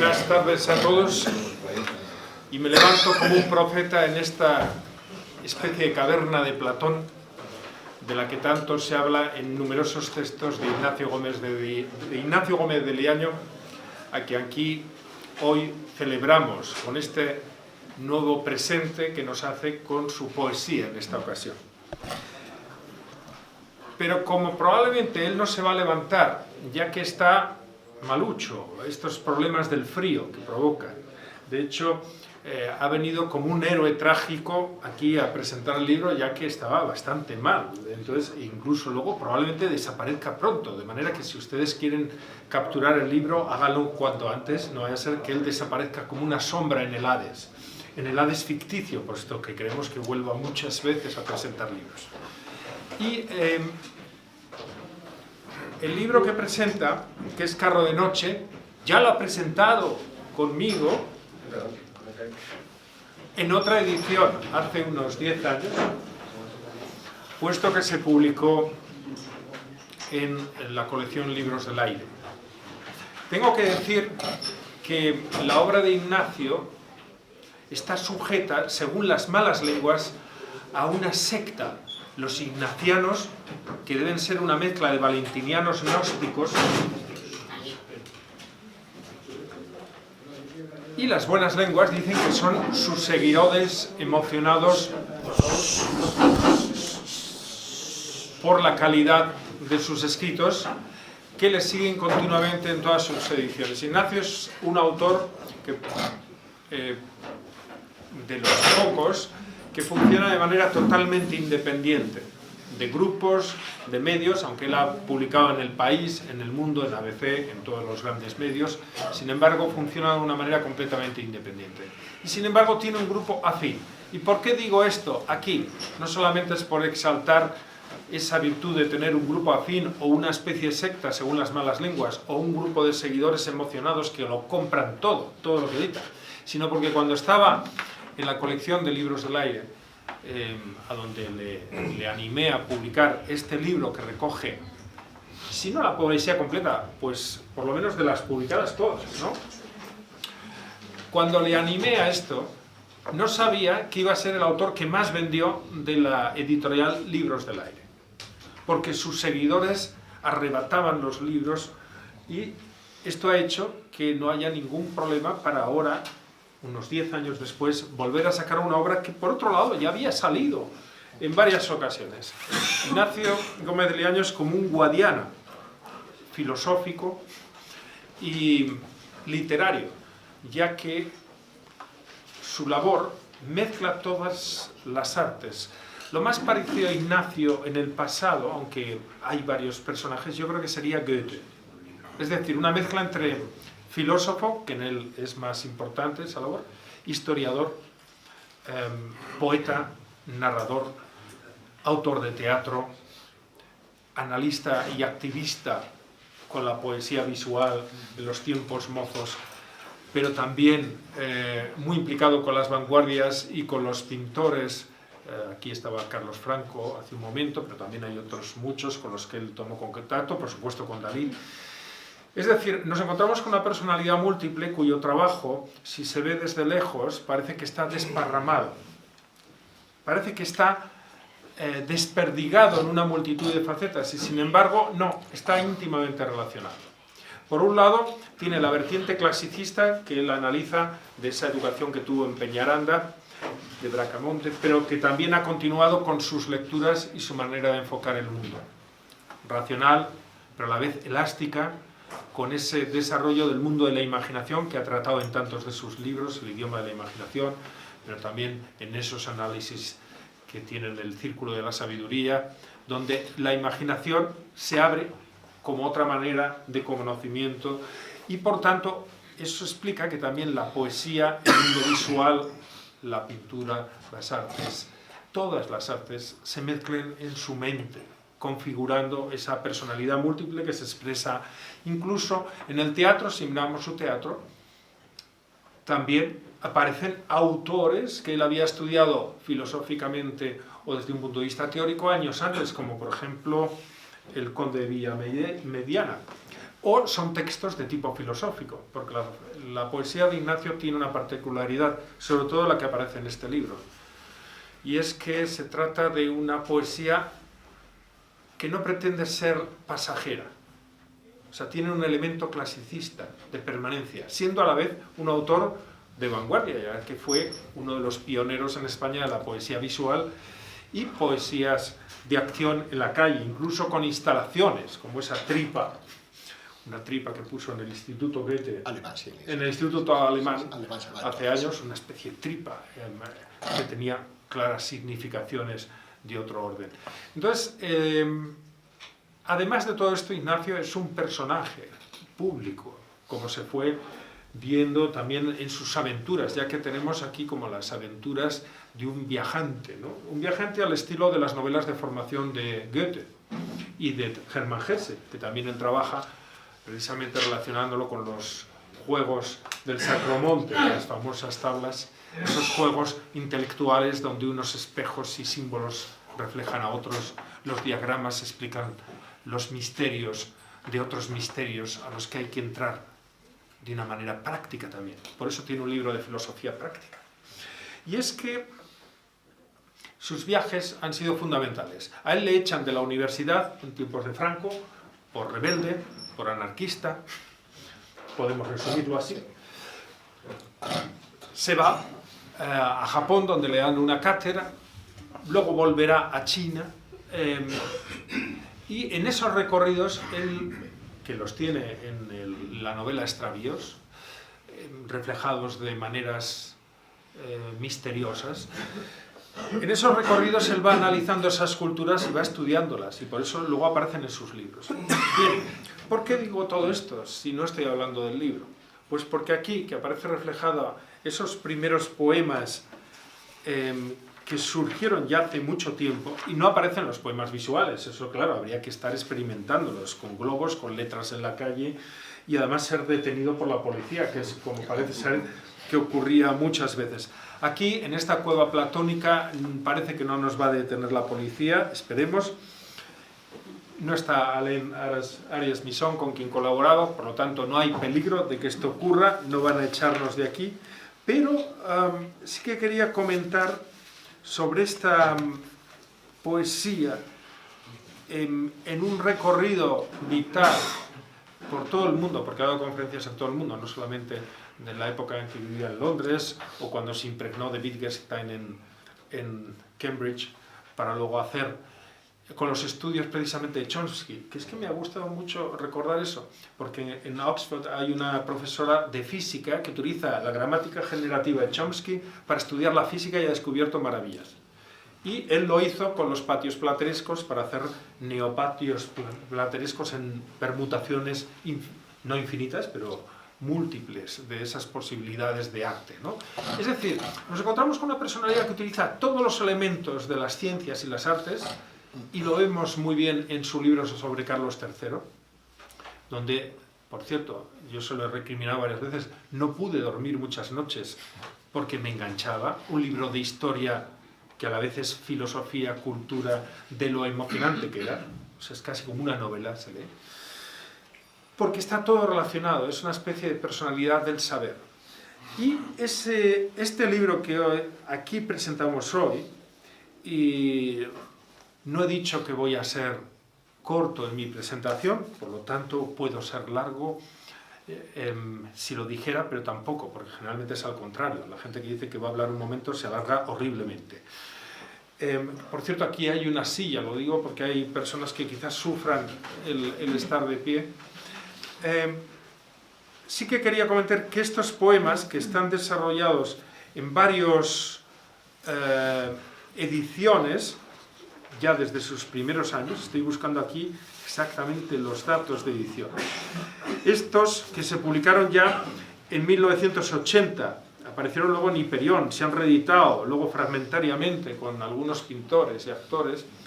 Buenas tardes a todos, y me levanto como un profeta en esta especie de caverna de Platón, de la que tanto se habla en numerosos textos de Ignacio Gómez de Liaño, a quien aquí hoy celebramos con este nuevo presente que nos hace con su poesía en esta ocasión. Pero como probablemente él no se va a levantar, ya que está malucho, estos problemas del frío que provoca. De hecho, ha venido como un héroe trágico aquí a presentar el libro, ya que estaba bastante mal. Entonces, incluso luego probablemente desaparezca pronto, de manera que si ustedes quieren capturar el libro, háganlo cuanto antes, no vaya a ser que él desaparezca como una sombra en el Hades ficticio, puesto que creemos que vuelva muchas veces a presentar libros. Y el libro que presenta, que es Carro de Noche, ya lo ha presentado conmigo en otra edición hace unos 10 años, puesto que se publicó en la colección Libros del Aire. Tengo que decir que la obra de Ignacio está sujeta, según las malas lenguas, a una secta, los ignacianos, que deben ser una mezcla de valentinianos gnósticos, y las buenas lenguas dicen que son sus seguidores emocionados por la calidad de sus escritos, que le siguen continuamente en todas sus ediciones. Ignacio es un autor que, de los pocos que funciona de manera totalmente independiente de grupos, de medios, aunque él ha publicado en El País, en El Mundo, en ABC, en todos los grandes medios. Sin embargo, funciona de una manera completamente independiente. Y sin embargo tiene un grupo afín. ¿Y por qué digo esto aquí? No solamente es por exaltar esa virtud de tener un grupo afín o una especie de secta, según las malas lenguas, o un grupo de seguidores emocionados que lo compran todo lo que edita, sino porque cuando estaba en la colección de Libros del Aire, a donde le animé a publicar este libro que recoge, si no la poesía completa, pues por lo menos de las publicadas todas, ¿no? Cuando le animé a esto, no sabía que iba a ser el autor que más vendió de la editorial Libros del Aire, porque sus seguidores arrebataban los libros, y esto ha hecho que no haya ningún problema para ahora, unos 10 años después, volver a sacar una obra que, por otro lado, ya había salido en varias ocasiones. Ignacio Gómez de Liaño es como un guadiana filosófico y literario, ya que su labor mezcla todas las artes. Lo más parecido a Ignacio en el pasado, aunque hay varios personajes, yo creo que sería Goethe. Es decir, una mezcla entre filósofo, que en él es más importante esa labor, historiador, poeta, narrador, autor de teatro, analista y activista con la poesía visual de los tiempos mozos, pero también muy implicado con las vanguardias y con los pintores. Aquí estaba Carlos Franco hace un momento, pero también hay otros muchos con los que él tomó contacto, por supuesto con Dalí. Es decir, nos encontramos con una personalidad múltiple cuyo trabajo, si se ve desde lejos, parece que está desparramado. Parece que está desperdigado en una multitud de facetas, y sin embargo, no, está íntimamente relacionado. Por un lado, tiene la vertiente clasicista, que él analiza de esa educación que tuvo en Peñaranda, de Bracamonte, pero que también ha continuado con sus lecturas y su manera de enfocar el mundo. Racional, pero a la vez elástica, con ese desarrollo del mundo de la imaginación que ha tratado en tantos de sus libros, el idioma de la imaginación, pero también en esos análisis que tienen el círculo de la sabiduría, donde la imaginación se abre como otra manera de conocimiento, y por tanto eso explica que también la poesía, el mundo visual, la pintura, las artes, todas las artes se mezclen en su mente, configurando esa personalidad múltiple que se expresa incluso en el teatro. Si miramos su teatro, también aparecen autores que él había estudiado filosóficamente o desde un punto de vista teórico años antes, como por ejemplo el conde de Villamediana, o son textos de tipo filosófico, porque la poesía de Ignacio tiene una particularidad, sobre todo la que aparece en este libro, y es que se trata de una poesía que no pretende ser pasajera, o sea, tiene un elemento clasicista, de permanencia, siendo a la vez un autor de vanguardia, ya que fue uno de los pioneros en España de la poesía visual y poesías de acción en la calle, incluso con instalaciones, como esa tripa, una tripa que puso en el Instituto Goethe, Alemán, sí, en el Instituto Alemán, hace sí. años, una especie de tripa que tenía claras significaciones de otro orden. Entonces, además de todo esto, Ignacio es un personaje público, como se fue viendo también en sus aventuras, ya que tenemos aquí como las aventuras de un viajante, ¿no? Un viajante al estilo de las novelas de formación de Goethe y de Hermann Hesse, que también él trabaja precisamente relacionándolo con los juegos del Sacromonte, las famosas tablas, esos juegos intelectuales donde unos espejos y símbolos reflejan a otros, los diagramas explican los misterios de otros misterios a los que hay que entrar de una manera práctica también. Por eso tiene un libro de filosofía práctica. Y es que sus viajes han sido fundamentales. A él le echan de la universidad en tiempos de Franco, por rebelde, por anarquista, podemos resumirlo así. Se va a Japón, donde le dan una cátedra, luego volverá a China, y en esos recorridos él, que los tiene en la novela Extravíos, reflejados de maneras misteriosas, en esos recorridos él va analizando esas culturas y va estudiándolas, y por eso luego aparecen en sus libros. Bien, ¿por qué digo todo esto si no estoy hablando del libro? Pues porque aquí, que aparece reflejada esos primeros poemas que surgieron ya hace mucho tiempo, y no aparecen los poemas visuales, eso claro, habría que estar experimentándolos, con globos, con letras en la calle, y además ser detenido por la policía, que es como parece ser que ocurría muchas veces. Aquí, en esta cueva platónica, parece que no nos va a detener la policía, esperemos. No está Alain Arias Misson, con quien colaboraba, por lo tanto no hay peligro de que esto ocurra, no van a echarnos de aquí, pero sí que quería comentar sobre esta poesía en un recorrido vital por todo el mundo, porque ha dado conferencias en todo el mundo, no solamente de la época en que vivía en Londres o cuando se impregnó de Wittgenstein en Cambridge, para luego hacer con los estudios precisamente de Chomsky, que es que me ha gustado mucho recordar eso, porque en Oxford hay una profesora de física que utiliza la gramática generativa de Chomsky para estudiar la física y ha descubierto maravillas. Y él lo hizo con los patios platerescos para hacer neopatios platerescos en permutaciones no infinitas, pero múltiples de esas posibilidades de arte, ¿no? Es decir, nos encontramos con una personalidad que utiliza todos los elementos de las ciencias y las artes, y lo vemos muy bien en su libro sobre Carlos III, donde, por cierto, yo se lo he recriminado varias veces, no pude dormir muchas noches porque me enganchaba, un libro de historia que a la vez es filosofía, cultura, de lo emocionante que era, o sea, es casi como una novela, se lee, porque está todo relacionado, es una especie de personalidad del saber. Y este libro que aquí presentamos hoy, y no he dicho que voy a ser corto en mi presentación, por lo tanto puedo ser largo si lo dijera, pero tampoco, porque generalmente es al contrario. La gente que dice que va a hablar un momento se alarga horriblemente. Por cierto, aquí hay una silla, lo digo porque hay personas que quizás sufran el estar de pie. Sí que quería comentar que estos poemas, que están desarrollados en varias ediciones, ya desde sus primeros años, estoy buscando aquí exactamente los datos de edición. Estos que se publicaron ya en 1980, aparecieron luego en Hiperión, se han reeditado luego fragmentariamente con algunos pintores y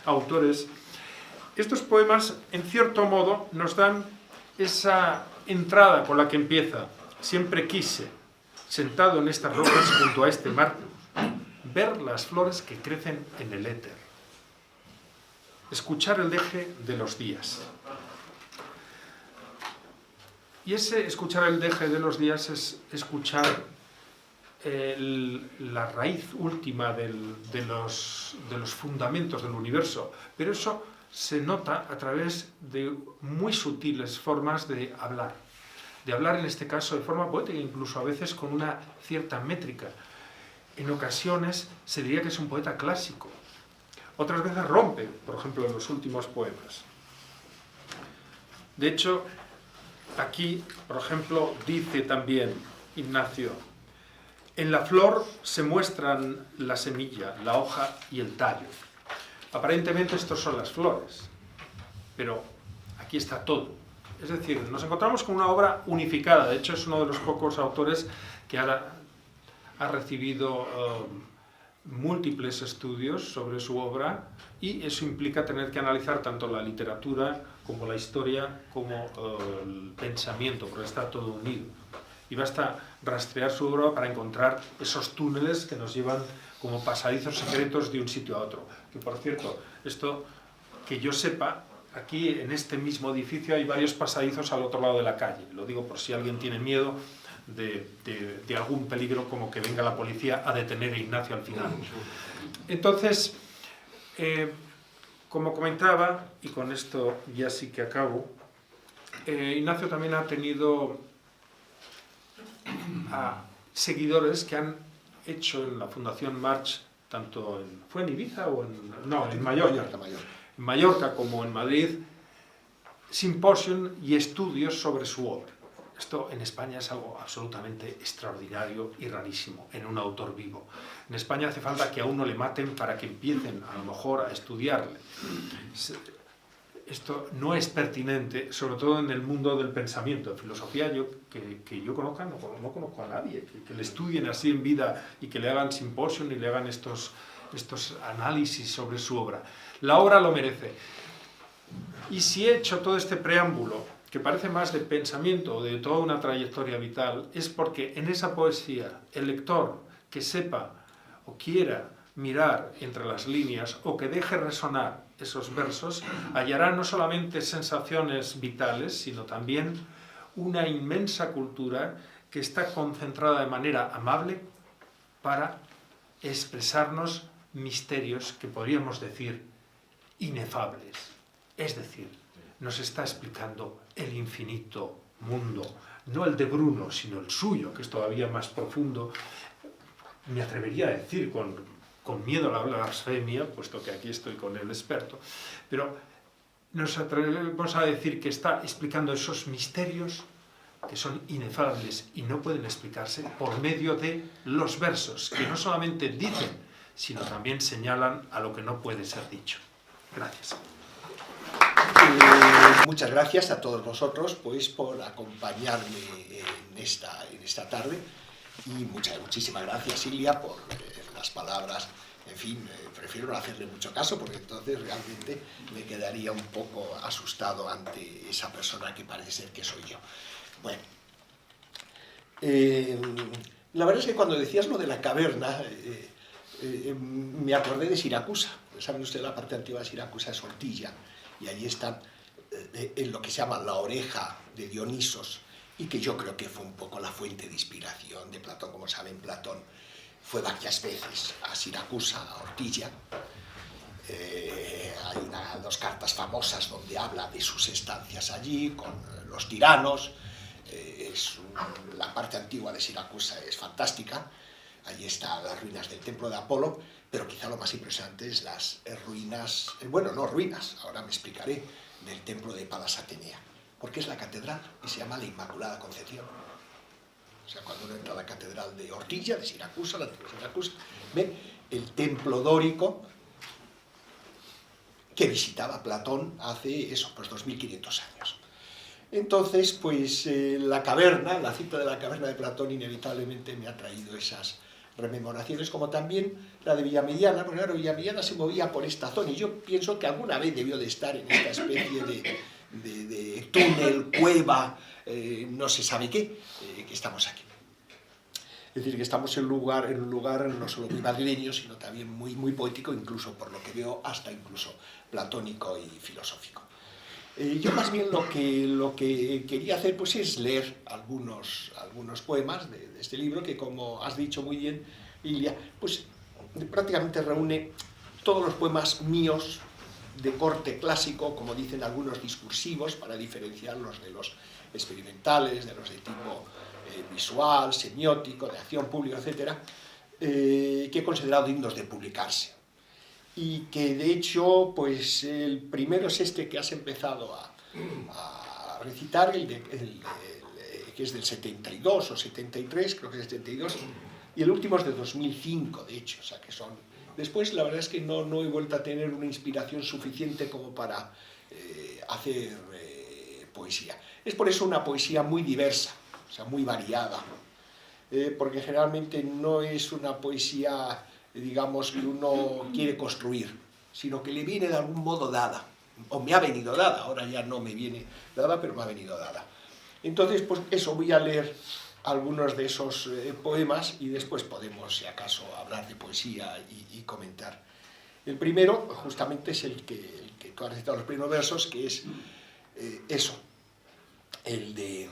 autores. Estos poemas, en cierto modo, nos dan esa entrada con la que empieza. Siempre quise, sentado en estas rocas junto a este mar, ver las flores que crecen en el éter, escuchar el deje de los días. Y ese escuchar el deje de los días es escuchar la raíz última de los fundamentos del universo, pero eso se nota a través de muy sutiles formas de hablar en este caso de forma poética, incluso a veces con una cierta métrica. En ocasiones se diría que es un poeta clásico, otras veces rompe, por ejemplo en los últimos poemas. De hecho, aquí, por ejemplo, dice también Ignacio: en la flor se muestran la semilla, la hoja y el tallo. Aparentemente estos son las flores, pero aquí está todo. Es decir, nos encontramos con una obra unificada. De hecho, es uno de los pocos autores que ahora ha recibido múltiples estudios sobre su obra, y eso implica tener que analizar tanto la literatura como la historia como el pensamiento, porque está todo unido. Y basta rastrear su obra para encontrar esos túneles que nos llevan como pasadizos secretos de un sitio a otro. Que, por cierto, esto, que yo sepa, aquí en este mismo edificio hay varios pasadizos al otro lado de la calle. Lo digo por si alguien tiene miedo de algún peligro, como que venga la policía a detener a Ignacio al final. Entonces, como comentaba, y con esto ya sí que acabo, Ignacio también ha tenido seguidores que han hecho en la Fundación March, tanto ¿fue en Ibiza o en Mallorca? En Mallorca como en Madrid, simposios y estudios sobre su obra. Esto en España es algo absolutamente extraordinario y rarísimo en un autor vivo. En España hace falta que a uno le maten para que empiecen a lo mejor a estudiarle. Esto no es pertinente, sobre todo en el mundo del pensamiento. En filosofía, que yo conozca, no conozco a nadie que le estudien así en vida y que le hagan simposios y le hagan estos análisis sobre su obra. La obra lo merece. Y si he hecho todo este preámbulo, que parece más de pensamiento o de toda una trayectoria vital, es porque en esa poesía el lector que sepa o quiera mirar entre las líneas o que deje resonar esos versos, hallará no solamente sensaciones vitales, sino también una inmensa cultura que está concentrada de manera amable para expresarnos misterios que podríamos decir inefables. Es decir, nos está explicando el infinito mundo, no el de Bruno, sino el suyo, que es todavía más profundo. Me atrevería a decir, con miedo a la blasfemia, puesto que aquí estoy con el experto, pero nos atrevemos a decir que está explicando esos misterios que son inefables y no pueden explicarse por medio de los versos, que no solamente dicen, sino también señalan a lo que no puede ser dicho. Gracias. Muchas gracias a todos vosotros pues, por acompañarme en esta tarde, y muchísimas gracias, Silvia, por las palabras. En fin, prefiero no hacerle mucho caso, porque entonces realmente me quedaría un poco asustado ante esa persona que parece ser que soy yo. Bueno, la verdad es que cuando decías lo de la caverna, me acordé de Siracusa. ¿Saben ustedes? La parte antigua de Siracusa es Ortilla, y allí están en lo que se llama la oreja de Dionisos, y que yo creo que fue un poco la fuente de inspiración de Platón. Como saben, Platón fue varias veces a Siracusa, a Ortilla. Hay dos cartas famosas donde habla de sus estancias allí con los tiranos. La parte antigua de Siracusa es fantástica. Allí están las ruinas del templo de Apolo, pero quizá lo más impresionante es las ruinas, bueno, no ruinas, ahora me explicaré, del templo de Palas Atenea, porque es la catedral y se llama la Inmaculada Concepción. O sea, cuando uno entra a la catedral de Ortilla, de Siracusa, la antigua Siracusa, ve el templo dórico que visitaba Platón hace eso, pues 2500 años. Entonces, pues la caverna, la cita de la caverna de Platón inevitablemente me ha traído esas rememoraciones, como también la de Villamediana, porque claro, Villamediana se movía por esta zona, y yo pienso que alguna vez debió de estar en esta especie de túnel, cueva, no se sabe qué, que estamos aquí. Es decir, que estamos en un lugar no solo muy madrileño, sino también muy poético, incluso por lo que veo, hasta incluso platónico y filosófico. Yo más bien lo que quería hacer pues es leer algunos poemas de este libro que, como has dicho muy bien, Ilia, pues prácticamente reúne todos los poemas míos de corte clásico, como dicen algunos discursivos, para diferenciarlos de los experimentales, de los de tipo visual, semiótico, de acción pública, etc., que he considerado dignos de publicarse. Y que de hecho, pues el primero es este que has empezado a recitar, que es del 72 o 73, creo que es 72, y el último es de 2005, de hecho, o sea que son... Después la verdad es que no he vuelto a tener una inspiración suficiente como para hacer poesía. Es por eso una poesía muy diversa, o sea, muy variada, porque generalmente no es una poesía, digamos, que uno quiere construir, sino que le viene de algún modo dada, o me ha venido dada, ahora ya no me viene dada, pero me ha venido dada. Entonces, pues eso, voy a leer algunos de esos poemas y después podemos, si acaso, hablar de poesía y comentar. El primero, justamente, es el que tú has recitado los primeros versos, que es eso, el de...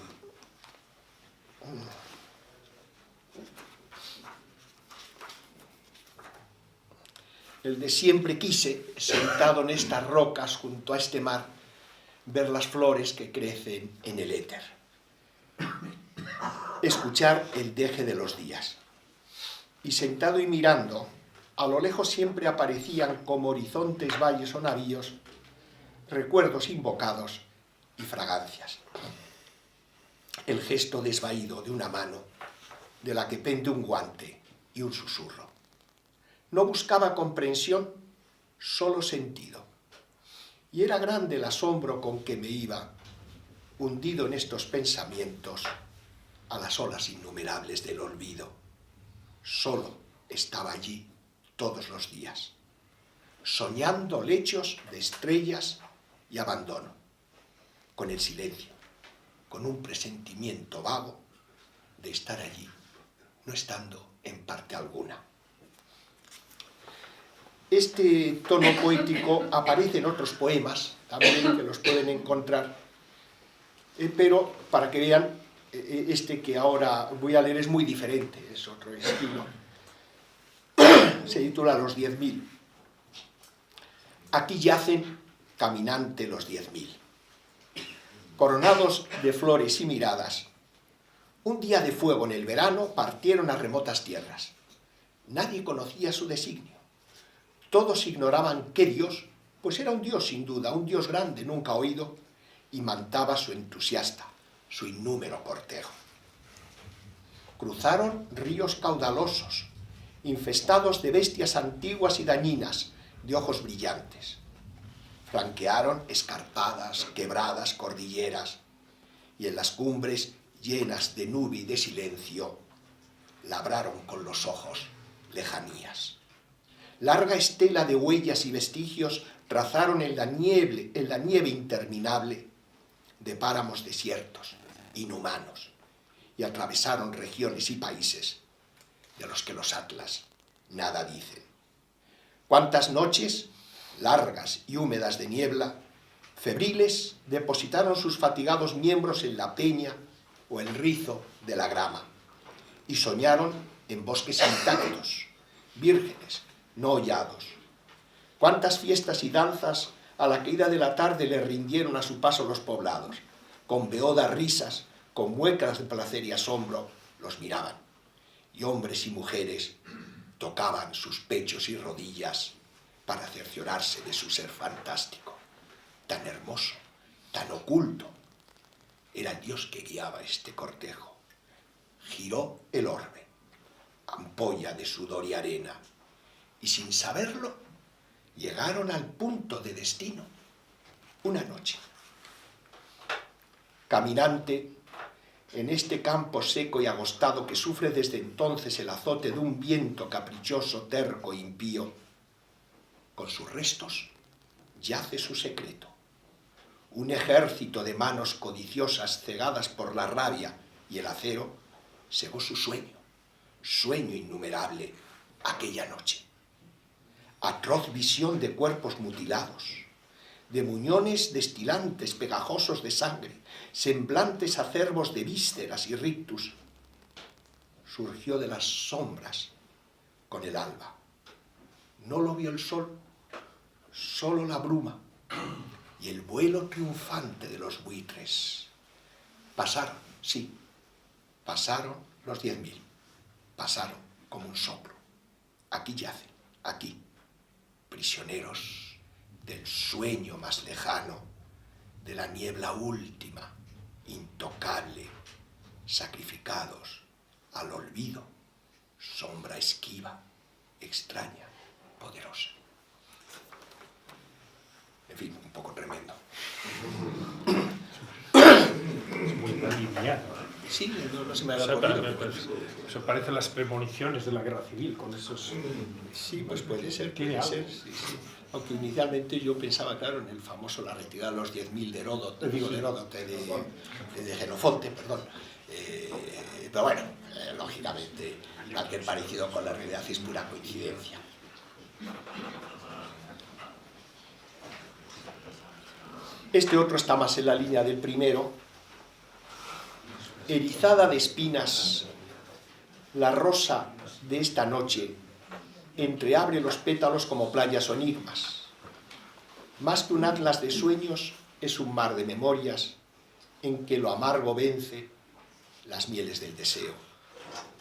El de siempre quise, sentado en estas rocas junto a este mar, ver las flores que crecen en el éter. Escuchar el deje de los días. Y sentado y mirando, a lo lejos siempre aparecían como horizontes, valles o navíos, recuerdos invocados y fragancias. El gesto desvaído de una mano, de la que pende un guante y un susurro. No buscaba comprensión, solo sentido. Y era grande el asombro con que me iba, hundido en estos pensamientos, a las olas innumerables del olvido. Solo estaba allí todos los días, soñando lechos de estrellas y abandono, con el silencio, con un presentimiento vago de estar allí, no estando en parte alguna. Este tono poético aparece en otros poemas, también que los pueden encontrar, pero para que vean, este que ahora voy a leer es muy diferente, es otro estilo. Se titula Los 10.000. Aquí yacen caminante los 10.000, coronados de flores y miradas. Un día de fuego en el verano partieron a remotas tierras. Nadie conocía su designio. Todos ignoraban qué Dios, pues era un Dios sin duda, un Dios grande, nunca oído, y mantaba su entusiasta, su innúmero cortejo. Cruzaron ríos caudalosos, infestados de bestias antiguas y dañinas, de ojos brillantes. Flanquearon escarpadas, quebradas cordilleras, y en las cumbres, llenas de nube y de silencio, labraron con los ojos lejanías. Larga estela de huellas y vestigios trazaron en la nieve interminable de páramos desiertos, inhumanos, y atravesaron regiones y países de los que los atlas nada dicen. Cuántas noches, largas y húmedas de niebla, febriles depositaron sus fatigados miembros en la peña o el rizo de la grama, y soñaron en bosques intactos, vírgenes, no hollados. Cuántas fiestas y danzas a la caída de la tarde le rindieron a su paso los poblados. Con beodas risas, con muecas de placer y asombro, los miraban. Y hombres y mujeres tocaban sus pechos y rodillas para cerciorarse de su ser fantástico. Tan hermoso, tan oculto. Era el Dios que guiaba este cortejo. Giró el orbe, ampolla de sudor y arena, y sin saberlo, llegaron al punto de destino, una noche. Caminante, en este campo seco y agostado que sufre desde entonces el azote de un viento caprichoso, terco e impío, con sus restos yace su secreto. Un ejército de manos codiciosas cegadas por la rabia y el acero cegó su sueño innumerable aquella noche. Atroz visión de cuerpos mutilados, de muñones destilantes, pegajosos de sangre, semblantes acervos de vísceras y rictus, surgió de las sombras con el alba. No lo vio el sol, solo la bruma y el vuelo triunfante de los buitres. Pasaron, sí, pasaron los 10.000, pasaron como un soplo. Aquí yacen, aquí, prisioneros del sueño más lejano, de la niebla última, intocable, sacrificados al olvido, sombra esquiva, extraña, poderosa. En fin, un poco tremendo. Es muy aliviado. Sí, no se me ha ocurrido. Eso parece las premoniciones de la guerra civil, con esos... Sí, pues puede ser, Tiene puede algo. ser. Sí, sí. Aunque inicialmente yo pensaba, claro, en el famoso La retirada de los 10.000 de Heródoto, de Jenofonte, perdón. Pero bueno, lógicamente, cualquier parecido con la realidad es pura coincidencia. Este otro está más en la línea del primero. Erizada de espinas, la rosa de esta noche entreabre los pétalos como playas o enigmas. Más que un atlas de sueños, es un mar de memorias en que lo amargo vence las mieles del deseo,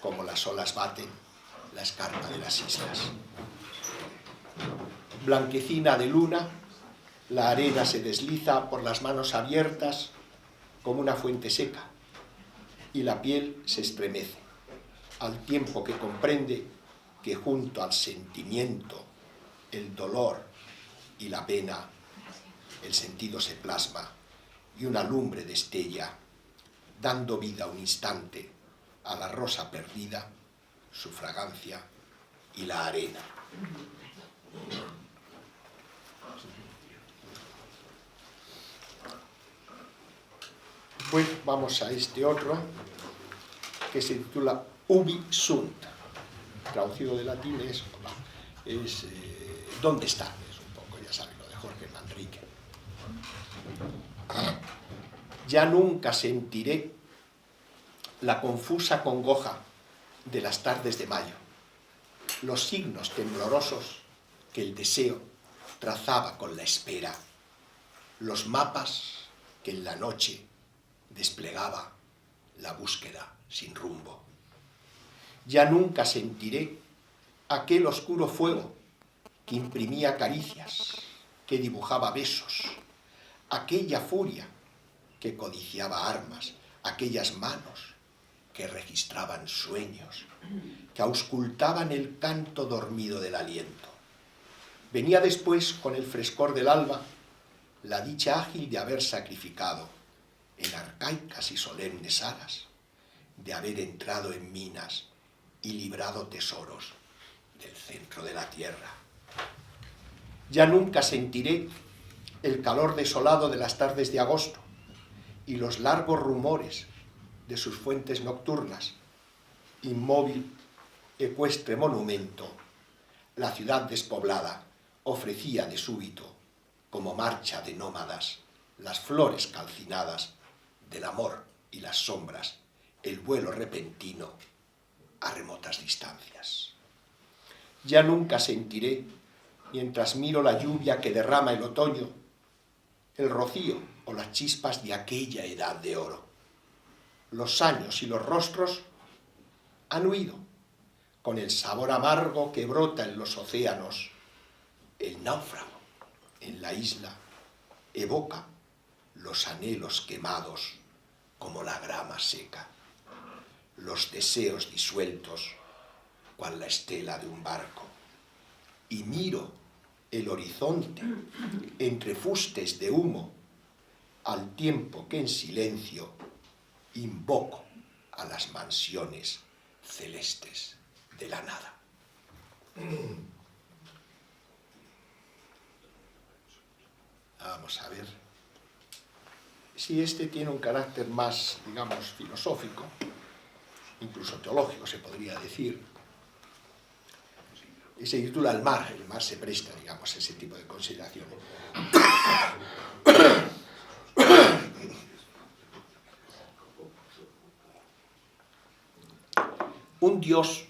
como las olas baten la escarpa de las islas. Blanquecina de luna, la arena se desliza por las manos abiertas como una fuente seca, y la piel se estremece, al tiempo que comprende que junto al sentimiento, el dolor y la pena, el sentido se plasma y una lumbre destella, dando vida un instante a la rosa perdida, su fragancia y la arena. Pues vamos a este otro, que se titula Ubi sunt. Traducido de latín es ¿dónde está? Es un poco, ya saben, lo de Jorge Manrique. Ya nunca sentiré la confusa congoja de las tardes de mayo, los signos temblorosos que el deseo trazaba con la espera, los mapas que en la noche desplegaba la búsqueda sin rumbo. Ya nunca sentiré aquel oscuro fuego que imprimía caricias, que dibujaba besos, aquella furia que codiciaba armas, aquellas manos que registraban sueños, que auscultaban el canto dormido del aliento. Venía después, con el frescor del alba, la dicha ágil de haber sacrificado en arcaicas y solemnes aras, de haber entrado en minas y librado tesoros del centro de la tierra. Ya nunca sentiré el calor desolado de las tardes de agosto y los largos rumores de sus fuentes nocturnas. Inmóvil, ecuestre monumento, la ciudad despoblada ofrecía de súbito, como marcha de nómadas, las flores calcinadas del amor y las sombras, el vuelo repentino a remotas distancias. Ya nunca sentiré, mientras miro la lluvia que derrama el otoño, el rocío o las chispas de aquella edad de oro. Los años y los rostros han huido, con el sabor amargo que brota en los océanos. El náufrago en la isla evoca los anhelos quemados como la grama seca, los deseos disueltos cual la estela de un barco. Y miro el horizonte entre fustes de humo, al tiempo que en silencio invoco a las mansiones celestes de la nada. Vamos a ver si este tiene un carácter más, digamos, filosófico, incluso teológico se podría decir. y se titula El mar se presta, digamos, a ese tipo de consideraciones. Un dios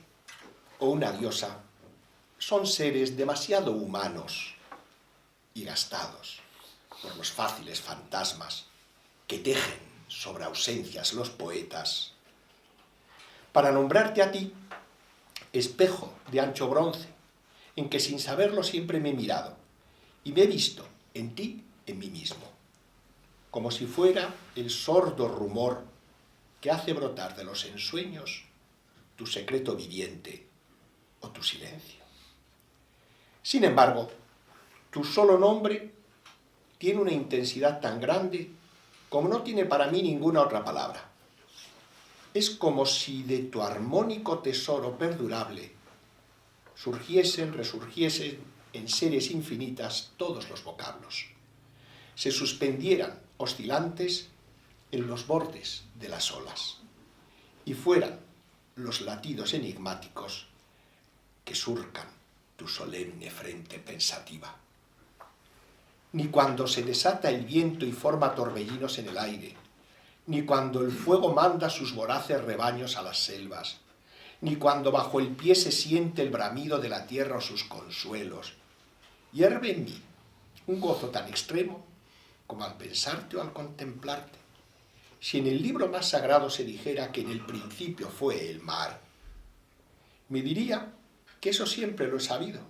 o una diosa son seres demasiado humanos y gastados por los fáciles fantasmas que tejen sobre ausencias los poetas, para nombrarte a ti espejo de ancho bronce, en que sin saberlo siempre me he mirado y me he visto en ti, en mí mismo, como si fuera el sordo rumor que hace brotar de los ensueños tu secreto viviente o tu silencio. Sin embargo, tu solo nombre tiene una intensidad tan grande como no tiene para mí ninguna otra palabra. Es como si de tu armónico tesoro perdurable resurgiesen en series infinitas todos los vocablos, se suspendieran oscilantes en los bordes de las olas y fueran los latidos enigmáticos que surcan tu solemne frente pensativa. Ni cuando se desata el viento y forma torbellinos en el aire, ni cuando el fuego manda sus voraces rebaños a las selvas, ni cuando bajo el pie se siente el bramido de la tierra o sus consuelos, hierve en mí un gozo tan extremo como al pensarte o al contemplarte. Si en el libro más sagrado se dijera que en el principio fue el mar, me diría que eso siempre lo he sabido,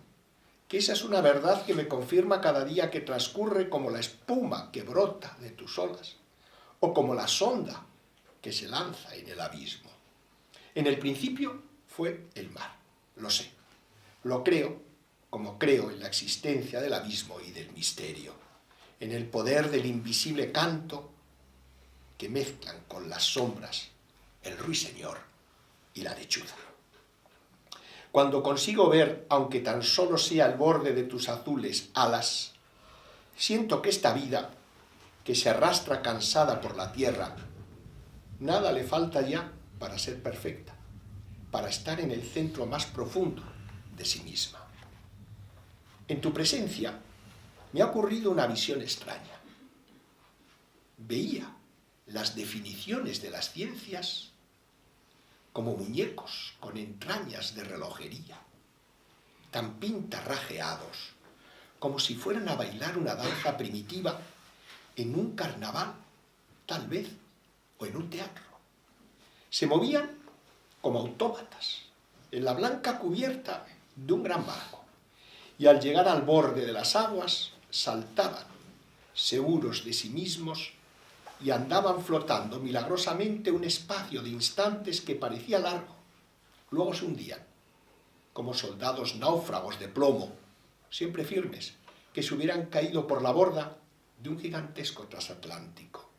que esa es una verdad que me confirma cada día que transcurre, como la espuma que brota de tus olas, o como la sonda que se lanza en el abismo. En el principio fue el mar, lo sé, lo creo, como creo en la existencia del abismo y del misterio, en el poder del invisible canto que mezclan con las sombras el ruiseñor y la lechuza. Cuando consigo ver, aunque tan solo sea el borde de tus azules alas, siento que esta vida, que se arrastra cansada por la tierra, nada le falta ya para ser perfecta, para estar en el centro más profundo de sí misma. En tu presencia me ha ocurrido una visión extraña. Veía las definiciones de las ciencias como muñecos con entrañas de relojería, tan pintarrajeados, como si fueran a bailar una danza primitiva en un carnaval, tal vez, o en un teatro. Se movían como autómatas en la blanca cubierta de un gran barco, y al llegar al borde de las aguas saltaban, seguros de sí mismos, y andaban flotando milagrosamente un espacio de instantes que parecía largo. Luego se hundían, como soldados náufragos de plomo, siempre firmes, que se hubieran caído por la borda de un gigantesco transatlántico.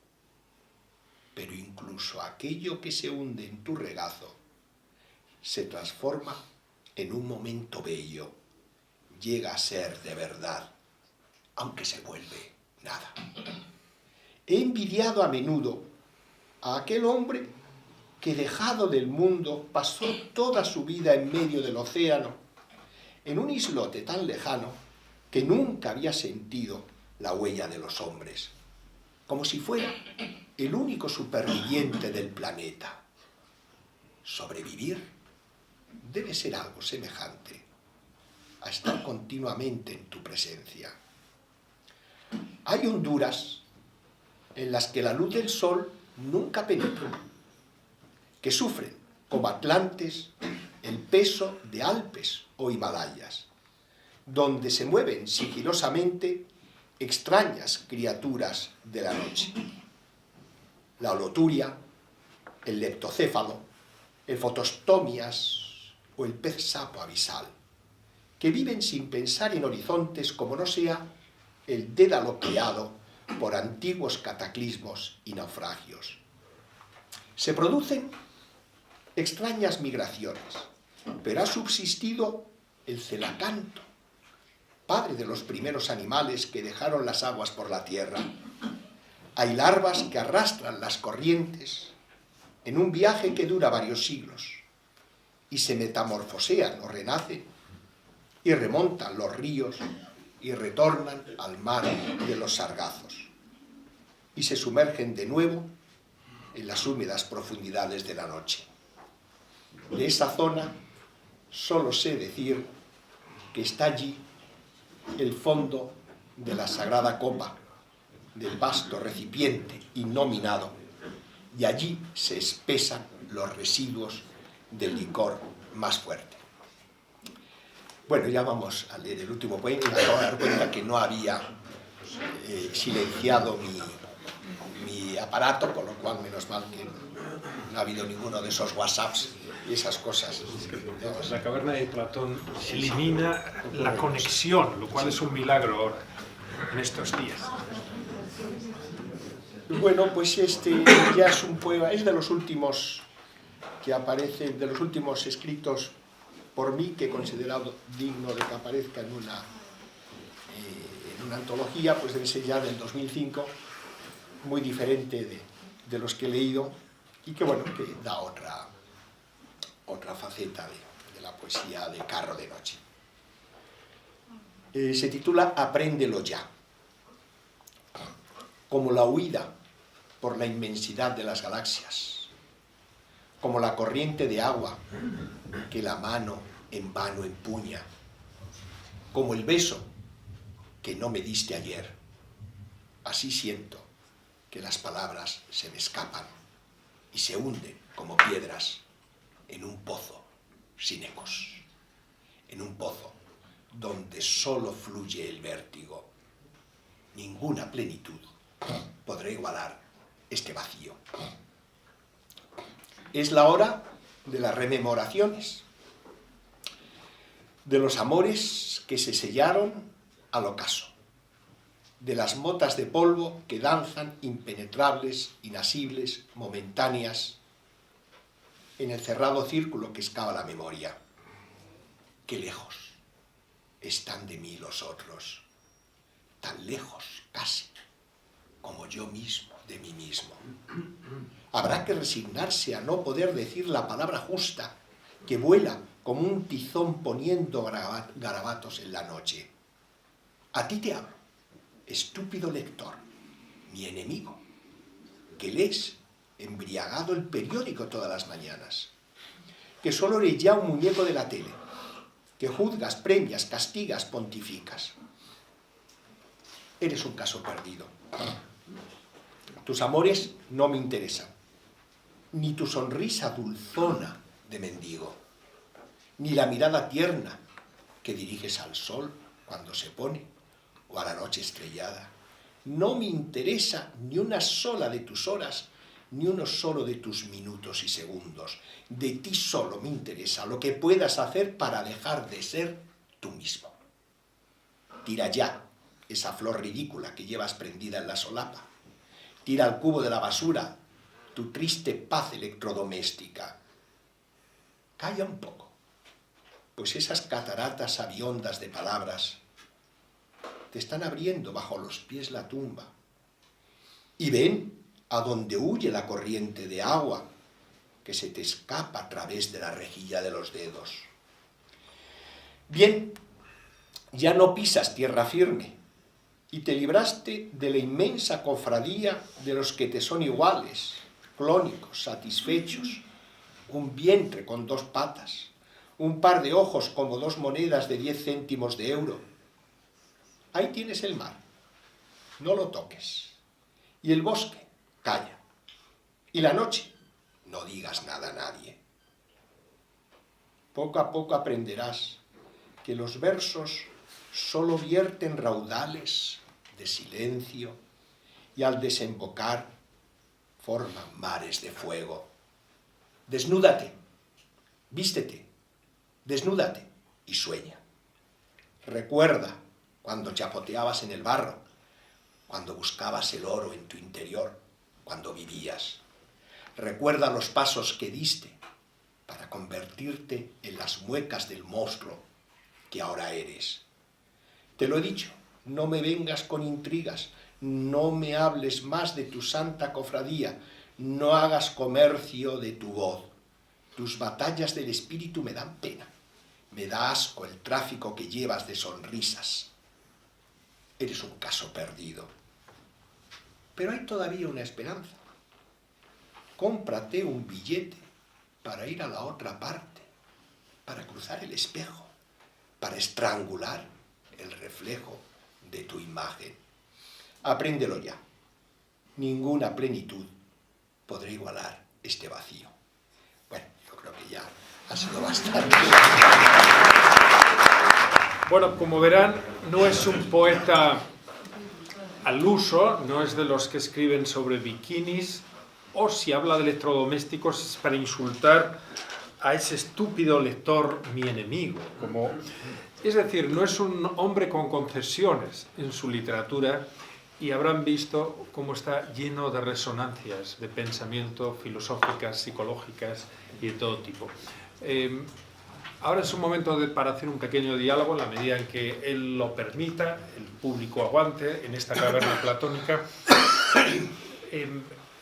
Pero incluso aquello que se hunde en tu regazo se transforma en un momento bello, llega a ser de verdad, aunque se vuelve nada. He envidiado a menudo a aquel hombre que, dejado del mundo, pasó toda su vida en medio del océano, en un islote tan lejano que nunca había sentido la huella de los hombres, como si fuera el único superviviente del planeta. Sobrevivir debe ser algo semejante a estar continuamente en tu presencia. Hay honduras en las que la luz del sol nunca penetra, que sufren, como atlantes, el peso de Alpes o Himalayas, donde se mueven sigilosamente extrañas criaturas de la noche. La holoturia, el leptocéfalo, el fotostomias o el pez sapo abisal, que viven sin pensar en horizontes como no sea el dédalo creado por antiguos cataclismos y naufragios. Se producen extrañas migraciones, pero ha subsistido el celacanto, padre de los primeros animales que dejaron las aguas por la tierra. Hay larvas que arrastran las corrientes en un viaje que dura varios siglos y se metamorfosean o renacen y remontan los ríos y retornan al mar de los sargazos y se sumergen de nuevo en las húmedas profundidades de la noche. De esa zona solo sé decir que está allí el fondo de la sagrada copa, del vasto recipiente innominado, y allí se espesan los residuos del licor más fuerte. Bueno, ya vamos a leer el último poema y me acabo de dar cuenta que no había silenciado mi aparato, con lo cual menos mal que no ha habido ninguno de esos WhatsApps y esas cosas. La caverna de Platón elimina la conexión, lo cual es un milagro ahora, en estos días. Bueno, pues este ya es un poema, es de los últimos que aparecen, de los últimos escritos por mí, que he considerado digno de que aparezca en una antología, pues debe ser ya del 2005, muy diferente de los que he leído, y que bueno, que da otra faceta de la poesía de Carro de Noche. Se titula Apréndelo ya. Como la huida por la inmensidad de las galaxias, como la corriente de agua que la mano en vano empuña, como el beso que no me diste ayer, así siento que las palabras se me escapan y se hunden como piedras en un pozo sin ecos, en un pozo donde solo fluye el vértigo. Ninguna plenitud podrá igualar este vacío. Es la hora de las rememoraciones, de los amores que se sellaron al ocaso, de las motas de polvo que danzan impenetrables, inasibles, momentáneas, en el cerrado círculo que excava la memoria. Qué lejos están de mí los otros, tan lejos casi como yo mismo de mí mismo. Habrá que resignarse a no poder decir la palabra justa que vuela como un tizón poniendo garabatos en la noche. A ti te hablo, estúpido lector, mi enemigo, que lees embriagado el periódico todas las mañanas, que solo eres ya un muñeco de la tele, que juzgas, premias, castigas, pontificas. Eres un caso perdido. Tus amores no me interesan, ni tu sonrisa dulzona de mendigo, ni la mirada tierna que diriges al sol cuando se pone o a la noche estrellada. No me interesa ni una sola de tus horas, ni uno solo de tus minutos y segundos. De ti solo me interesa lo que puedas hacer para dejar de ser tú mismo. Tira ya esa flor ridícula que llevas prendida en la solapa. Tira al cubo de la basura tu triste paz electrodoméstica. Calla un poco, pues esas cataratas aviondas de palabras te están abriendo bajo los pies la tumba. Y ven a donde huye la corriente de agua que se te escapa a través de la rejilla de los dedos. Bien, ya no pisas tierra firme y te libraste de la inmensa cofradía de los que te son iguales, clónicos, satisfechos, un vientre con 2 patas, un par de ojos como 2 monedas de 10 céntimos de euro. Ahí tienes el mar, no lo toques. Y el bosque, calla. Y la noche, no digas nada a nadie. Poco a poco aprenderás que los versos solo vierten raudales de silencio y al desembocar forman mares de fuego. Desnúdate, vístete, desnúdate y sueña. Recuerda cuando chapoteabas en el barro, cuando buscabas el oro en tu interior, cuando vivías. Recuerda los pasos que diste para convertirte en las muecas del monstruo que ahora eres. Te lo he dicho, no me vengas con intrigas, no me hables más de tu santa cofradía, no hagas comercio de tu voz. Tus batallas del espíritu me dan pena, Me da asco el tráfico que llevas de sonrisas. Eres un caso perdido. Pero hay todavía una esperanza. Cómprate un billete para ir a la otra parte, para cruzar el espejo, para estrangular el reflejo de tu imagen. Apréndelo ya. Ninguna plenitud podrá igualar este vacío. Bueno, yo creo que ya ha sido bastante. Bueno, como verán, no es un poeta al uso, no es de los que escriben sobre bikinis, o si habla de electrodomésticos es para insultar a ese estúpido lector, mi enemigo. Es decir, no es un hombre con concesiones en su literatura, y habrán visto cómo está lleno de resonancias de pensamiento, filosóficas, psicológicas y de todo tipo. Ahora es un momento para hacer un pequeño diálogo, en la medida en que él lo permita, el público aguante, en esta caverna platónica.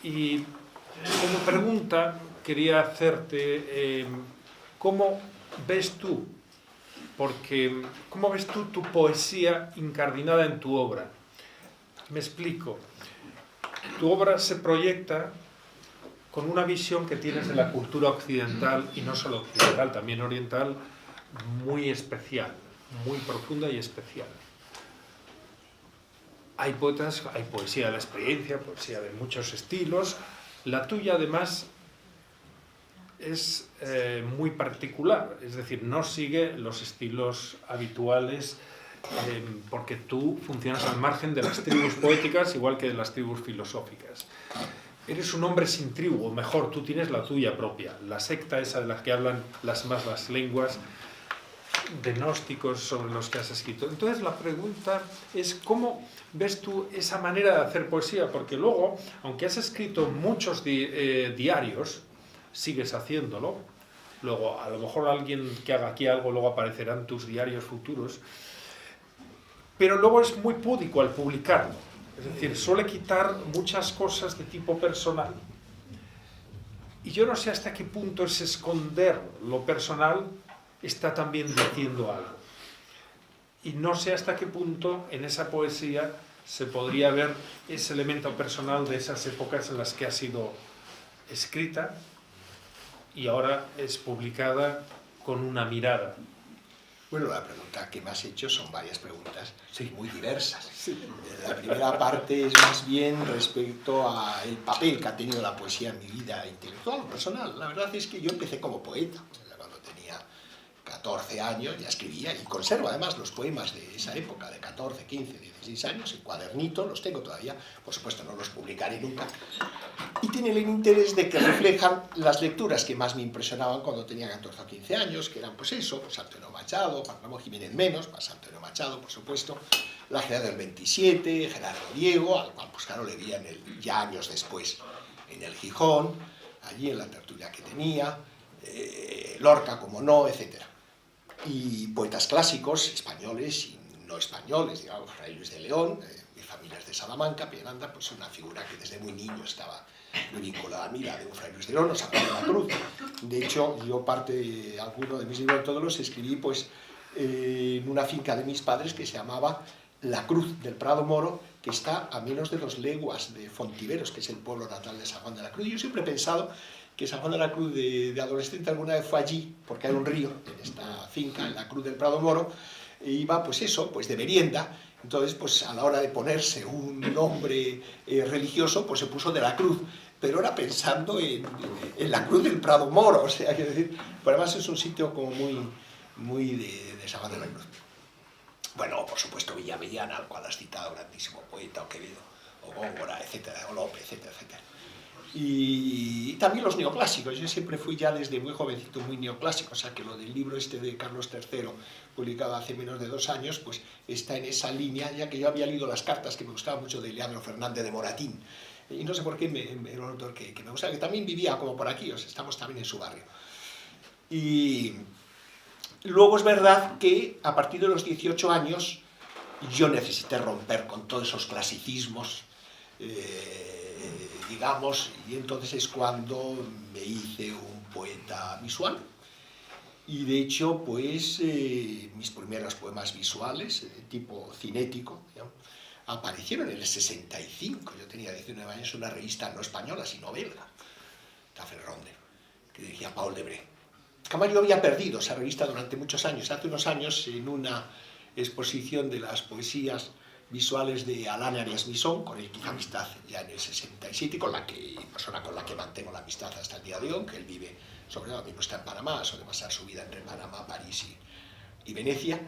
Y como pregunta quería hacerte, ¿cómo ves tú? Porque, ¿cómo ves tú tu poesía incardinada en tu obra? Me explico. Tu obra se proyecta con una visión que tienes de la cultura occidental, y no solo occidental, también oriental, muy especial, muy profunda y especial. Hay poetas, hay poesía de la experiencia, poesía de muchos estilos. La tuya, además, es muy particular, es decir, no sigue los estilos habituales, porque tú funcionas al margen de las tribus poéticas igual que de las tribus filosóficas. Eres un hombre sin tribu, o mejor, tú tienes la tuya propia, la secta esa de la que hablan las lenguas, de gnósticos sobre los que has escrito. Entonces la pregunta es, ¿cómo ves tú esa manera de hacer poesía? Porque luego, aunque has escrito muchos diarios, sigues haciéndolo. Luego, a lo mejor alguien que haga aquí algo, luego aparecerán tus diarios futuros. Pero luego es muy púdico al publicarlo. Es decir, suele quitar muchas cosas de tipo personal. Y yo no sé hasta qué punto ese esconder lo personal está también diciendo algo. Y no sé hasta qué punto en esa poesía se podría ver ese elemento personal de esas épocas en las que ha sido escrita y ahora es publicada con una mirada. Bueno, la pregunta que me has hecho son varias preguntas, sí, muy diversas. Sí. La primera parte es más bien respecto al papel que ha tenido la poesía en mi vida intelectual o personal. La verdad es que yo empecé como poeta. Cuando tenía 14 años ya escribía, y conservo además los poemas de esa época, de 14, 15, 16 años, en cuadernito, los tengo todavía, por supuesto no los publicaré nunca. Y tienen el interés de que reflejan las lecturas que más me impresionaban cuando tenía 14 o 15 años, que eran pues eso, pues Antonio Machado, Juan Ramón Jiménez menos, más Antonio Machado, por supuesto, La Geada del 27, Gerardo Diego, al cual pues claro le vi ya años después en el Gijón, allí en la tertulia que tenía, Lorca, como no, etc. Y poetas clásicos, españoles y no españoles, digamos, Fray Luis de León, mi familia es de Salamanca, Pieranda, pues una figura que desde muy niño estaba muy vinculada a mí, la de un Fray Luis de León, o San Juan de la Cruz. De hecho, yo alguno de mis libros, todos los escribí pues en una finca de mis padres que se llamaba La Cruz del Prado Moro, que está a menos de 2 leguas de Fontiveros, que es el pueblo natal de San Juan de la Cruz. Yo siempre he pensado que San Juan de la Cruz de adolescente alguna vez fue allí, porque hay un río en esta finca, en la Cruz del Prado Moro, e iba pues eso, pues de merienda. Entonces pues a la hora de ponerse un nombre religioso, pues se puso de la Cruz, pero era pensando en la Cruz del Prado Moro, o sea, quiero decir, pero además es un sitio como muy de San Juan de la Cruz. Bueno, por supuesto Villamellana, al cual has citado, grandísimo poeta, o Quevedo, o Góngora, etcétera, o Lope, etcétera, etcétera. Y también los neoclásicos. Yo siempre fui ya desde muy jovencito muy neoclásico, o sea que lo del libro este de Carlos III, publicado hace menos de 2 años, pues está en esa línea, ya que yo había leído las cartas que me gustaban mucho de Leandro Fernández de Moratín, y no sé por qué era un autor que me gustaba, que también vivía como por aquí, o sea, estamos también en su barrio. Y luego es verdad que a partir de los 18 años yo necesité romper con todos esos clasicismos, digamos, y entonces es cuando me hice un poeta visual. Y de hecho, pues, mis primeros poemas visuales, tipo cinético, digamos, aparecieron en el 65. Yo tenía 19 años en una revista no española, sino belga, Tafel Ronde, que dirigía Paul Debré. Además, yo había perdido esa revista durante muchos años. Hace unos años, en una exposición de las poesías visuales de Alain Arias-Misson, con el que hice amistad ya en el 67, persona con la que mantengo la amistad hasta el día de hoy, que él vive, sobre todo, mismo está en Panamá, suele pasar su vida entre Panamá, París y Venecia.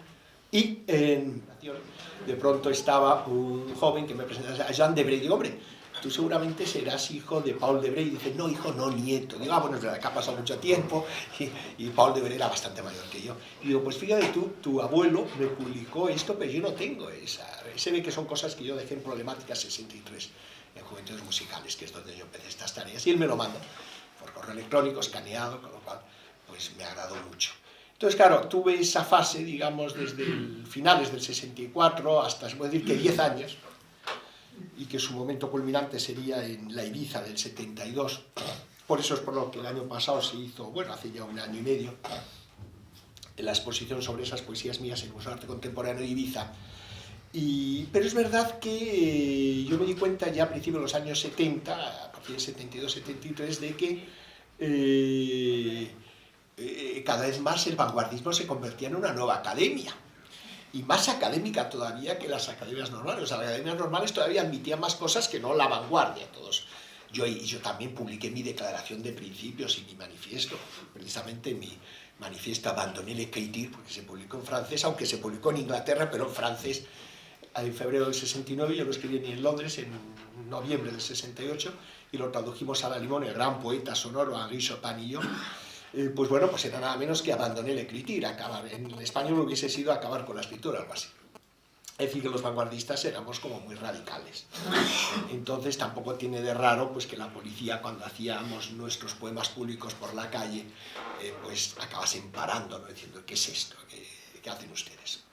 Y de pronto estaba un joven que me presentaba a Jean Debré. Digo, hombre, tú seguramente serás hijo de Paul Debré. Y dice, no, hijo, no, nieto. Digo, bueno, es verdad que ha pasado mucho tiempo y Paul Debré era bastante mayor que yo. Y digo, pues fíjate tú, tu abuelo me publicó esto, pero yo no tengo esa. Se ve que son cosas que yo dejé en Problemática 63, en Juventudes Musicales, que es donde yo empecé estas tareas. Y él me lo manda por correo electrónico, escaneado, con lo cual, pues me agradó mucho. Entonces, claro, tuve esa fase, digamos, desde finales del 64 hasta, se puede decir que 10 años, y que su momento culminante sería en la Ibiza del 72. Por eso es por lo que el año pasado se hizo, bueno, hace ya un año y medio, la exposición sobre esas poesías mías en el Museo de Arte Contemporáneo de Ibiza. Pero es verdad que yo me di cuenta ya a principios de los años 70, a partir del 72-73, de que cada vez más el vanguardismo se convertía en una nueva academia, y más académica todavía que las academias normales. O sea, las academias normales todavía admitían más cosas que no la vanguardia. Yo también publiqué mi declaración de principios y mi manifiesto, precisamente mi manifiesto Abandoné l'écriture, porque se publicó en francés, aunque se publicó en Inglaterra, pero en francés, en febrero del 69. Yo lo escribí en Londres en noviembre del 68, y lo tradujimos a la Limón, el gran poeta sonoro Henri Chopin y yo. Pues bueno, pues era nada menos que Abandoné l'écriture, acabar. En español hubiese sido acabar con la escritura, algo así. Es decir, que los vanguardistas éramos como muy radicales. Entonces tampoco tiene de raro pues que la policía, cuando hacíamos nuestros poemas públicos por la calle, pues acabasen parando, ¿no? Diciendo, ¿qué es esto? ¿Qué hacen ustedes?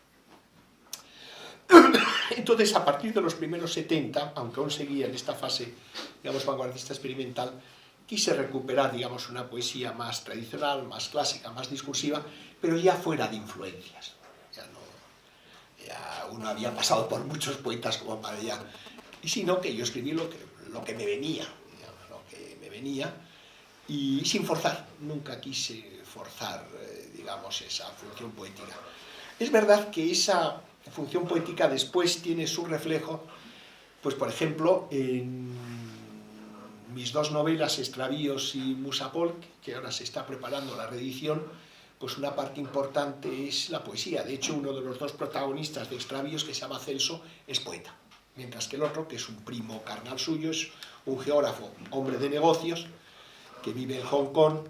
Entonces, a partir de los primeros 70, aunque aún seguía en esta fase, digamos, vanguardista experimental, quise recuperar, digamos, una poesía más tradicional, más clásica, más discursiva, pero ya fuera de influencias. Ya uno había pasado por muchos poetas como para ya... Y sino que yo escribí lo que me venía, digamos, lo que me venía, y sin forzar. Nunca quise forzar, digamos, esa función poética. Es verdad que esa función poética después tiene su reflejo, pues por ejemplo, en mis dos novelas, Extravíos y Musapol, que ahora se está preparando la reedición, pues una parte importante es la poesía. De hecho, uno de los dos protagonistas de Extravíos, que se llama Celso, es poeta, mientras que el otro, que es un primo carnal suyo, es un geógrafo, hombre de negocios, que vive en Hong Kong.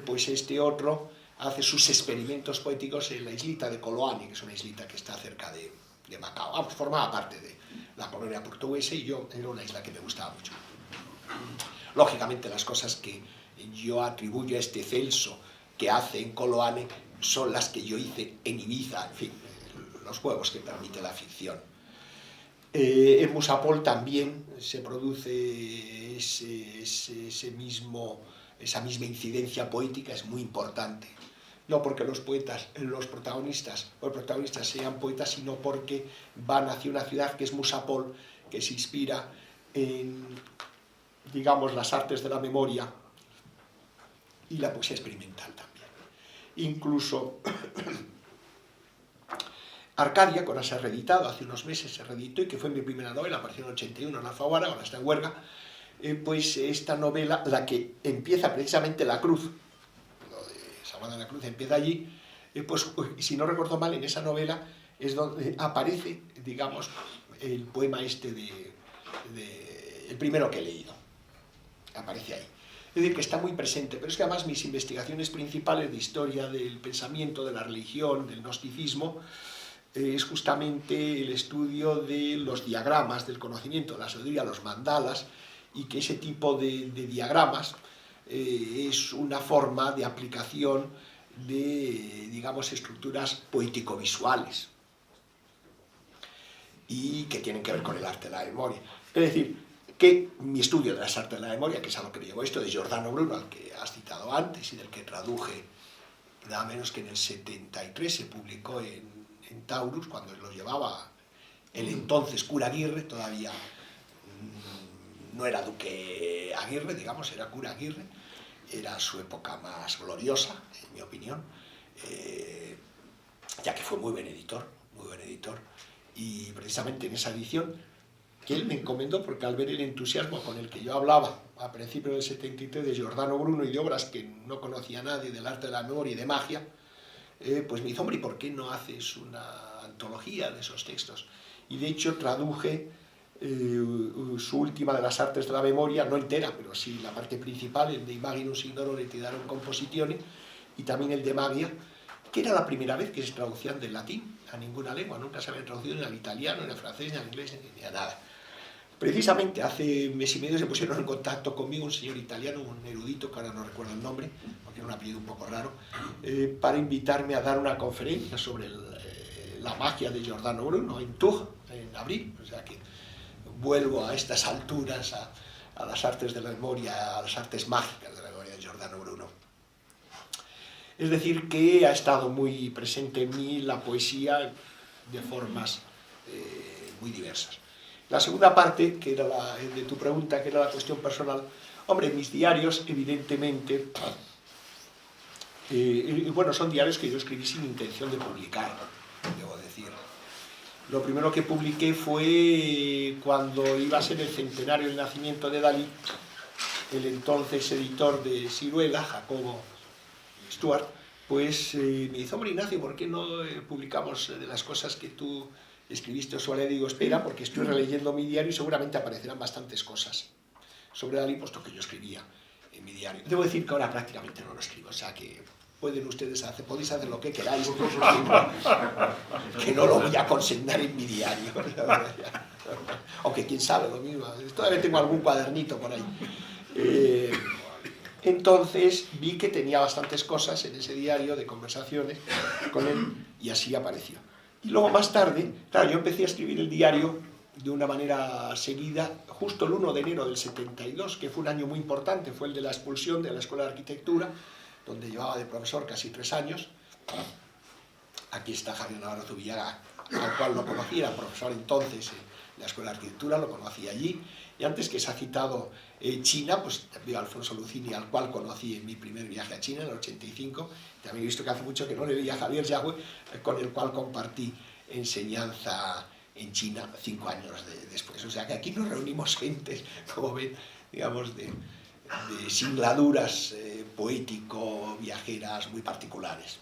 Pues este otro hace sus experimentos poéticos en la islita de Koloane, que es una islita que está cerca de Macao. Vamos, formaba parte de la colonia portuguesa, y yo era una isla que me gustaba mucho. Lógicamente, las cosas que yo atribuyo a este Celso que hace en Koloane son las que yo hice en Ibiza, en fin, los juegos que permite la ficción. En Musapol también se produce esa misma incidencia poética, es muy importante. No porque los protagonistas sean poetas, sino porque van hacia una ciudad que es Musapol, que se inspira en, digamos, las artes de la memoria y la poesía experimental también. Incluso Arcadia, que ahora se ha reeditado, hace unos meses se reeditó, y que fue mi primera novela, apareció en el 81 en Alfaguara, ahora está en huelga, pues esta novela, la que empieza precisamente La Cruz, lo de San Juan de la Cruz empieza allí, pues si no recuerdo mal, en esa novela es donde aparece, digamos, el poema este el primero que he leído, aparece ahí. Es decir, que está muy presente, pero es que además mis investigaciones principales de historia del pensamiento, de la religión, del gnosticismo, es justamente el estudio de los diagramas del conocimiento, la sabiduría, los mandalas, y que ese tipo de diagramas es una forma de aplicación de, digamos, estructuras poético-visuales, y que tienen que ver con el arte de la memoria. Es decir, que mi estudio de las artes de la memoria, que es a lo que me llevó esto de Giordano Bruno, al que has citado antes y del que traduje nada menos que en el 73 se publicó en Taurus, cuando lo llevaba el entonces cura Aguirre, todavía no era duque Aguirre, digamos, era cura Aguirre, era su época más gloriosa, en mi opinión, ya que fue muy buen editor, y precisamente en esa edición, que él me encomendó, porque al ver el entusiasmo con el que yo hablaba a principios del 73 de Giordano Bruno y de obras que no conocía nadie, del arte de la memoria y de magia, pues me dijo, hombre, ¿y por qué no haces una antología de esos textos? Y de hecho traduje su última de las artes de la memoria, no entera, pero sí la parte principal, el de Imaginum Signorum et Idarum Compositione, y también el de Magia, que era la primera vez que se traducían del latín a ninguna lengua, nunca se habían traducido ni al italiano, ni al francés, ni al inglés, ni a nada. Precisamente hace mes y medio se pusieron en contacto conmigo un señor italiano, un erudito, que ahora no recuerdo el nombre, porque era un apellido un poco raro, para invitarme a dar una conferencia sobre la magia de Giordano Bruno en Tours, en abril, o sea que vuelvo a estas alturas a las artes de la memoria, a las artes mágicas de la memoria de Giordano Bruno. Es decir, que ha estado muy presente en mí la poesía de formas muy diversas. La segunda parte, que era de tu pregunta, que era la cuestión personal, hombre, mis diarios, evidentemente, bueno, son diarios que yo escribí sin intención de publicar, debo decir. Lo primero que publiqué fue cuando iba a ser el centenario del nacimiento de Dalí, el entonces editor de Siruela, Jacobo Stuart, pues me dice, hombre, Ignacio, ¿por qué no publicamos de las cosas que tú escribiste o suele? Digo, espera, porque estoy releyendo mi diario y seguramente aparecerán bastantes cosas sobre Dalí, puesto que yo escribía en mi diario. Debo decir que ahora prácticamente no lo escribo, o sea que podéis hacer lo que queráis, que no lo voy a consignar en mi diario. Aunque quién sabe, lo mismo, todavía tengo algún cuadernito por ahí. Entonces vi que tenía bastantes cosas en ese diario de conversaciones con él y así apareció. Y luego más tarde, claro, yo empecé a escribir el diario de una manera seguida justo el 1 de enero del 72, que fue un año muy importante, fue el de la expulsión de la Escuela de Arquitectura, donde llevaba de profesor casi 3 años. Aquí está Javier Navarro Zubillaga, al cual lo conocí, era profesor entonces en la Escuela de Arquitectura, lo conocí allí. Y antes que se ha citado China, pues también Alfonso Lucini, al cual conocí en mi primer viaje a China, en el 85. También he visto que hace mucho que no le veía a Javier Yagüe, con el cual compartí enseñanza en China 5 años después. O sea que aquí nos reunimos gente, como ven, digamos, de singladuras poético-viajeras muy particulares.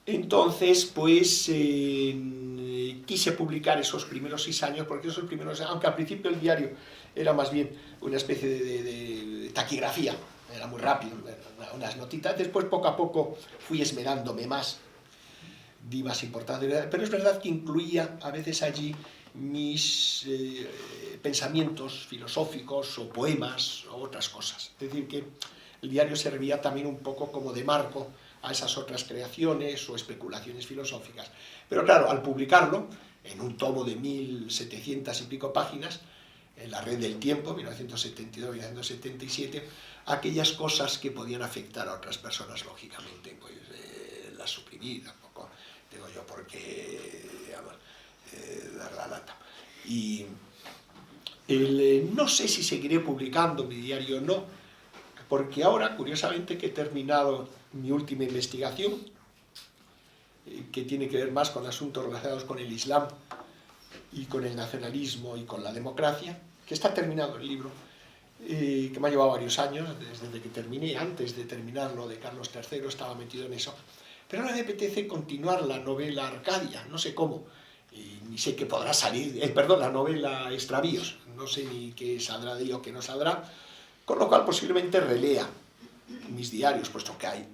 Entonces, pues, quise publicar esos primeros 6 años, porque esos primeros, aunque al principio el diario era más bien una especie de taquigrafía, era muy rápido, unas notitas, después poco a poco fui esmerándome más, di más importancia, pero es verdad que incluía a veces allí mis pensamientos filosóficos o poemas o otras cosas. Es decir, que el diario servía también un poco como de marco a esas otras creaciones o especulaciones filosóficas. Pero claro, al publicarlo, en un tomo de 1700 y pico páginas, en la Red del Tiempo, 1972-1977, aquellas cosas que podían afectar a otras personas, lógicamente, pues las suprimí, tampoco digo yo porque, digamos, dar la lata. Y no sé si seguiré publicando mi diario o no, porque ahora, curiosamente, que he terminado mi última investigación, que tiene que ver más con asuntos relacionados con el Islam y con el nacionalismo y con la democracia, que está terminado el libro, que me ha llevado varios años, desde que terminé, antes de terminar lo de Carlos III, estaba metido en eso, pero ahora me apetece continuar la novela Arcadia, no sé cómo, y ni sé qué podrá salir, la novela Extravíos, no sé ni qué saldrá de ello o qué no saldrá, con lo cual posiblemente relea mis diarios, puesto que hay,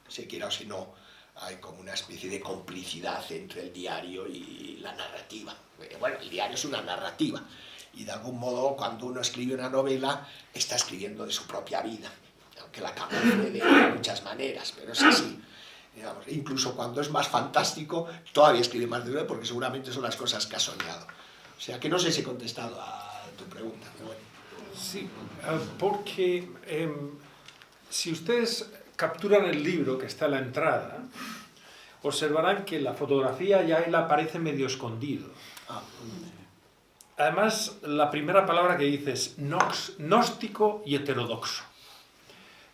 se quiera o si no, hay como una especie de complicidad entre el diario y la narrativa. Bueno, el diario es una narrativa, y de algún modo cuando uno escribe una novela está escribiendo de su propia vida, aunque la camufle de muchas maneras, pero es así. Digamos, incluso cuando es más fantástico, todavía escribe más de verdad, porque seguramente son las cosas que ha soñado. O sea que no sé si he contestado a tu pregunta, pero bueno. Sí, porque si ustedes capturan el libro, que está en la entrada, observarán que la fotografía ya él aparece medio escondido. Además, la primera palabra que dice es gnóstico y heterodoxo.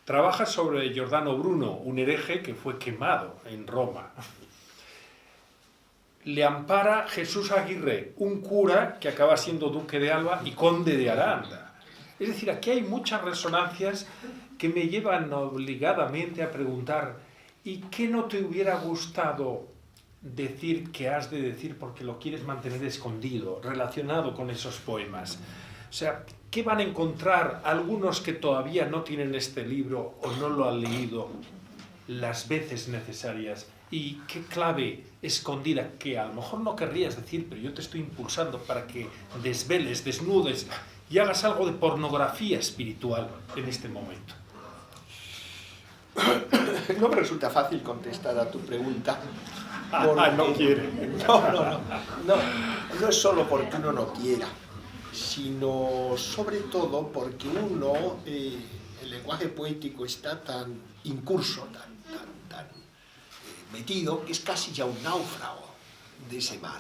Trabaja sobre Giordano Bruno, un hereje que fue quemado en Roma. Le ampara Jesús Aguirre, un cura que acaba siendo duque de Alba y conde de Aranda. Es decir, aquí hay muchas resonancias que me llevan obligadamente a preguntar: ¿y qué no te hubiera gustado decir que has de decir porque lo quieres mantener escondido, relacionado con esos poemas? O sea, ¿qué van a encontrar algunos que todavía no tienen este libro o no lo han leído las veces necesarias? ¿Y qué clave escondida que a lo mejor no querrías decir, pero yo te estoy impulsando para que desveles, desnudes y hagas algo de pornografía espiritual en este momento? No me resulta fácil contestar a tu pregunta. No quiere. No es solo porque uno no quiera, sino sobre todo porque uno, el lenguaje poético está tan incurso, tan metido, que es casi ya un náufrago de ese mar.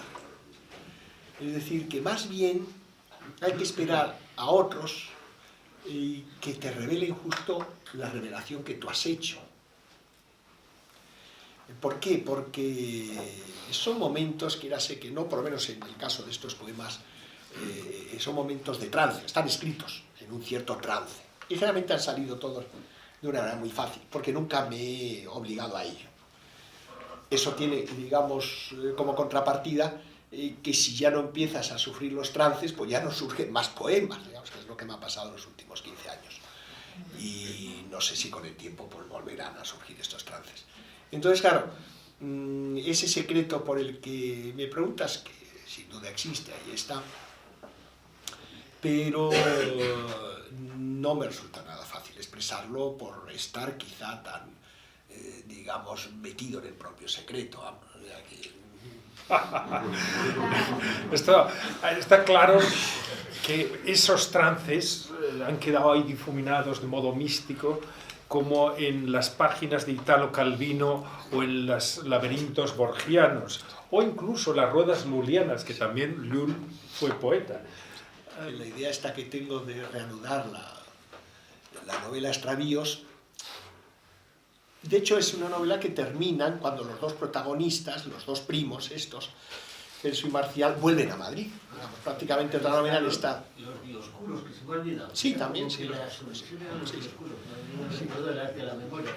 Es decir, que más bien hay que esperar a otros que te revelen justo la revelación que tú has hecho. ¿Por qué? Porque son momentos que ya sé que no, por lo menos en el caso de estos poemas, son momentos de trance, están escritos en un cierto trance. Y generalmente han salido todos de una manera muy fácil, porque nunca me he obligado a ello. Eso tiene, digamos, como contrapartida, que si ya no empiezas a sufrir los trances, pues ya no surgen más poemas, digamos, que es lo que me ha pasado en los últimos 15 años. Y no sé si con el tiempo pues volverán a surgir estos trances. Entonces, claro, ese secreto por el que me preguntas, que sin duda existe, ahí está, pero no me resulta nada fácil expresarlo por estar quizá tan, digamos, metido en el propio secreto. Está claro que esos trances han quedado ahí difuminados de modo místico, como en las páginas de Italo Calvino o en los laberintos borgianos, o incluso las ruedas lulianas, que también Llull fue poeta. La idea esta que tengo de reanudar la novela Extravíos, de hecho es una novela que termina cuando los dos protagonistas, los dos primos estos, Celso y Marcial, vuelven a Madrid. Digamos, prácticamente otra novela está... Los oscuros que se me olvidan. Sí, también, sí. La memoria.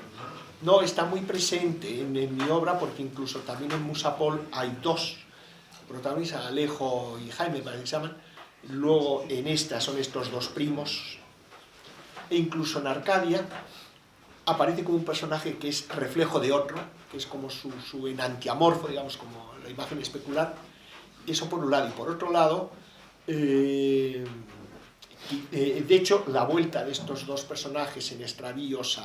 No, está muy presente en mi obra, porque incluso también en Musapol hay dos protagonistas, Alejo y Jaime, parece que se llaman. Luego en esta son estos dos primos. E incluso en Arcadia aparece como un personaje que es reflejo de otro, que es como su enantiamorfo, digamos, como la imagen especular. Eso por un lado. Y por otro lado, de hecho, la vuelta de estos dos personajes en extravíos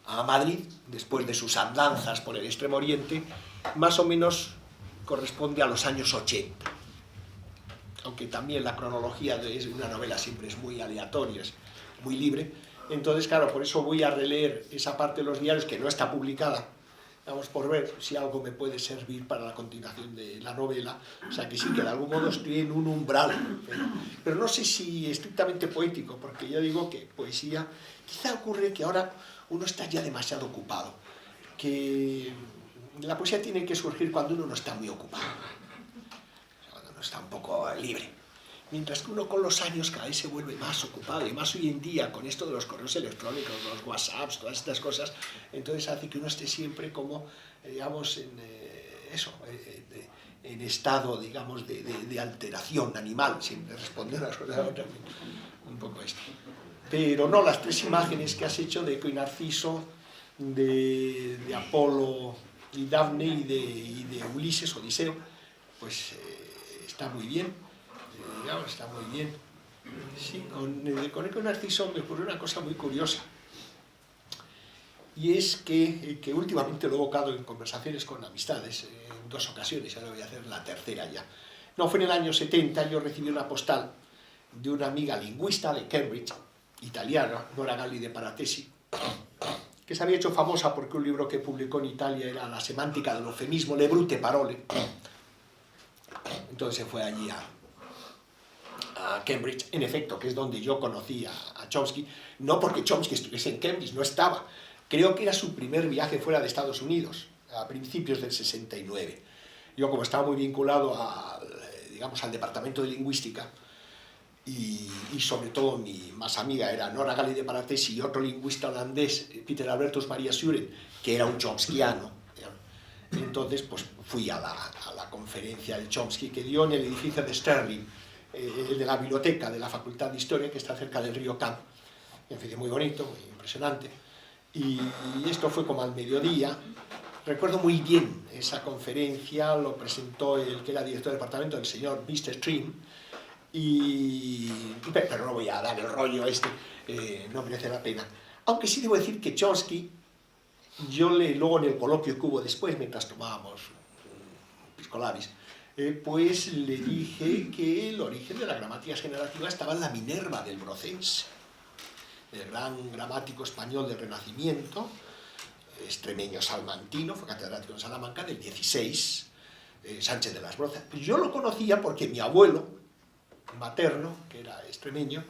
a Madrid, después de sus andanzas por el Extremo Oriente, más o menos corresponde a los años 80. Aunque también la cronología de una novela siempre es muy aleatoria, es muy libre. Entonces, claro, por eso voy a releer esa parte de los diarios que no está publicada, vamos, por ver si algo me puede servir para la continuación de la novela. O sea, que sí, que de algún modo estoy en un umbral, pero no sé si estrictamente poético, porque ya digo que poesía, quizá ocurre que ahora uno está ya demasiado ocupado, que la poesía tiene que surgir cuando uno no está muy ocupado, cuando uno está un poco libre. Mientras que uno con los años cada vez se vuelve más ocupado, y más hoy en día con esto de los correos electrónicos, los WhatsApps, todas estas cosas, entonces hace que uno esté siempre como, digamos, en estado, digamos, de alteración animal, siempre responde una cosa a otra, un poco esto. Pero no, las tres imágenes que has hecho de Eco y Narciso, de Apolo y Dafne y de Ulises, Odiseo, pues está muy bien. Digamos, está muy bien. Sí, con Eco y Narciso me ocurrió una cosa muy curiosa. Y es que últimamente lo he evocado en conversaciones con amistades, en dos ocasiones, ahora voy a hacer la tercera ya. No, fue en el año 70, yo recibí una postal de una amiga lingüista de Cambridge, italiana, Nora Galli de Paratesi, que se había hecho famosa porque un libro que publicó en Italia era La semántica del eufemismo, Le brute parole. Entonces se fue allí a Cambridge, en efecto, que es donde yo conocí a Chomsky, no porque Chomsky estuviese en Cambridge, no estaba. Creo que era su primer viaje fuera de Estados Unidos, a principios del 69. Yo, como estaba muy vinculado digamos, al departamento de lingüística, y sobre todo mi más amiga era Nora Gali de Paratesi y otro lingüista holandés, Peter Albertus Maria Suren, que era un chomskiano. Entonces, pues fui a la conferencia de Chomsky que dio en el edificio de Sterling, el de la biblioteca de la Facultad de Historia, que está cerca del río Cam. En fin, muy bonito, muy impresionante. Y esto fue como al mediodía. Recuerdo muy bien esa conferencia, lo presentó el que era director del departamento, el señor Mr. Stream, pero no voy a dar el rollo no merece la pena. Aunque sí debo decir que Chomsky, luego en el coloquio que hubo después, mientras tomábamos pisco labis, pues le dije que el origen de la gramática generativa estaba en la Minerva del Brocense, el gran gramático español del Renacimiento, extremeño salmantino, fue catedrático en Salamanca del 16, Sánchez de las Brozas. Yo lo conocía porque mi abuelo materno, que era extremeño,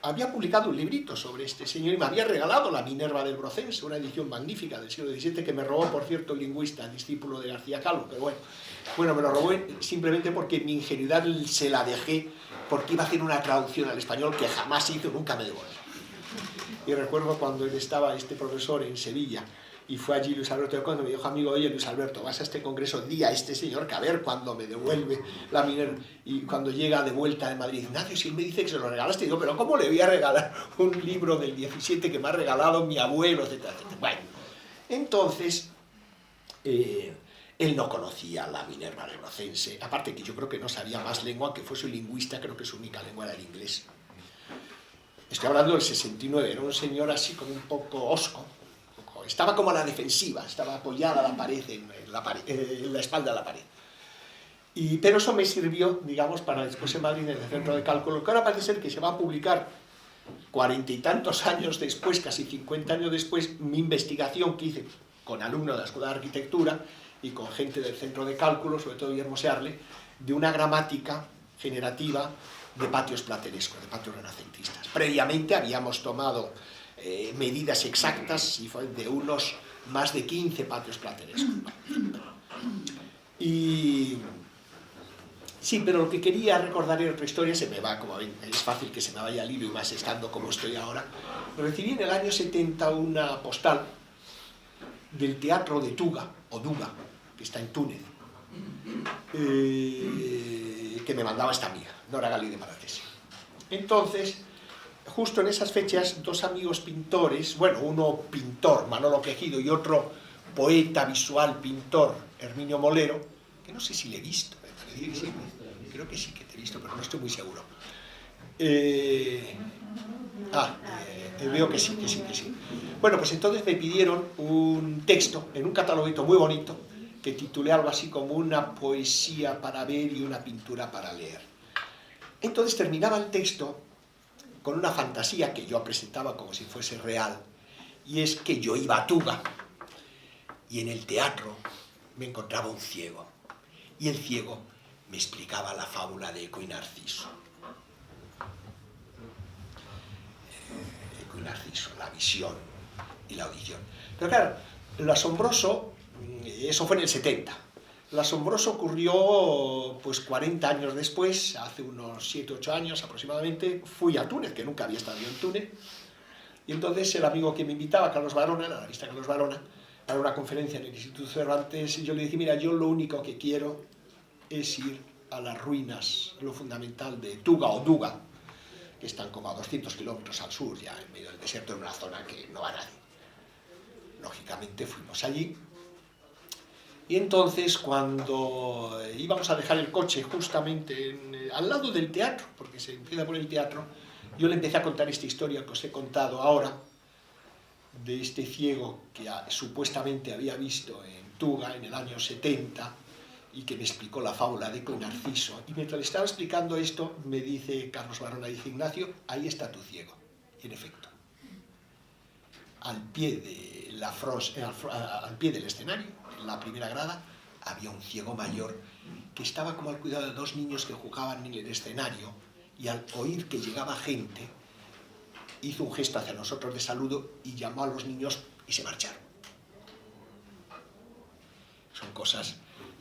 había publicado un librito sobre este señor y me había regalado la Minerva del Brocense, una edición magnífica del siglo XVII que me robó, por cierto, el lingüista, discípulo de García Calvo, pero bueno, me lo robó simplemente porque mi ingenuidad se la dejé, porque iba a hacer una traducción al español que jamás hizo, nunca me devolvió. Y recuerdo cuando él estaba, este profesor, en Sevilla, y fue allí Luis Alberto cuando me dijo, amigo, oye Luis Alberto, vas a este congreso, di a este señor que a ver cuándo me devuelve la Minerva. Y cuando llega de vuelta de Madrid, Ignacio, si él me dice que se lo regalaste, digo, pero ¿cómo le voy a regalar un libro del 17 que me ha regalado mi abuelo, etcétera, etcétera? Bueno, entonces, él no conocía la Minerva del Brocense, aparte que yo creo que no sabía más lengua, que fuese lingüista, creo que su única lengua era el inglés. Estoy hablando del 69, era un señor así como un poco hosco, estaba como a la defensiva, estaba apoyada a la pared, en la espalda de la pared. Pero eso me sirvió, digamos, para después en Madrid, en el centro de cálculo, que ahora parece ser que se va a publicar 40 y tantos años después, casi 50 años después, mi investigación que hice con alumnos de la Escuela de Arquitectura y con gente del centro de cálculo, sobre todo Guillermo Searle, de una gramática generativa de patios platerescos, de patios renacentistas. Previamente habíamos tomado medidas exactas y fue de unos más de 15 patios platerescos. Y sí, pero lo que quería recordar era otra historia, se me va, como ven, es fácil que se me vaya al hilo y más estando como estoy ahora. Recibí en el año 70 una postal del Teatro de Tuga, o Duga, que está en Túnez, que me mandaba esta amiga, Nora Gali de Paratesi. Entonces, justo en esas fechas, dos amigos pintores, bueno, uno pintor, Manolo Quejido, y otro poeta visual, pintor, Herminio Molero, que no sé si le he visto, sí, creo que sí que te he visto, pero no estoy muy seguro. Veo que sí. Bueno, pues entonces me pidieron un texto en un cataloguito muy bonito que titulé algo así como una poesía para ver y una pintura para leer. Entonces terminaba el texto con una fantasía que yo presentaba como si fuese real, y es que yo iba a Tuga y en el teatro me encontraba un ciego, y el ciego me explicaba la fábula de Eco y Narciso. Eco y Narciso, la visión y la audición. Pero claro, lo asombroso, eso fue en el 70, lo asombroso ocurrió pues 40 años después, hace unos 7 o 8 años aproximadamente, fui a Túnez, que nunca había estado yo en Túnez, y entonces el amigo que me invitaba, Carlos Barona, la revista Carlos Barona, para una conferencia en el Instituto Cervantes, y yo le dije, mira, yo lo único que quiero es ir a las ruinas, lo fundamental de Tuga o Duga, que están como a 200 kilómetros al sur, ya en medio del desierto, en una zona que no va nadie. Lógicamente fuimos allí, y entonces cuando íbamos a dejar el coche justamente al lado del teatro, porque se empieza por el teatro, yo le empecé a contar esta historia que os he contado ahora, de este ciego que supuestamente había visto en Tuga en el año 70 y que me explicó la fábula de Eco y Narciso. Y mientras le estaba explicando esto, me dice Carlos Barona, dice, Ignacio, ahí está tu ciego. Y en efecto, al pie del escenario, en la primera grada, había un ciego mayor que estaba como al cuidado de dos niños que jugaban en el escenario, y al oír que llegaba gente, hizo un gesto hacia nosotros de saludo y llamó a los niños y se marcharon. Son cosas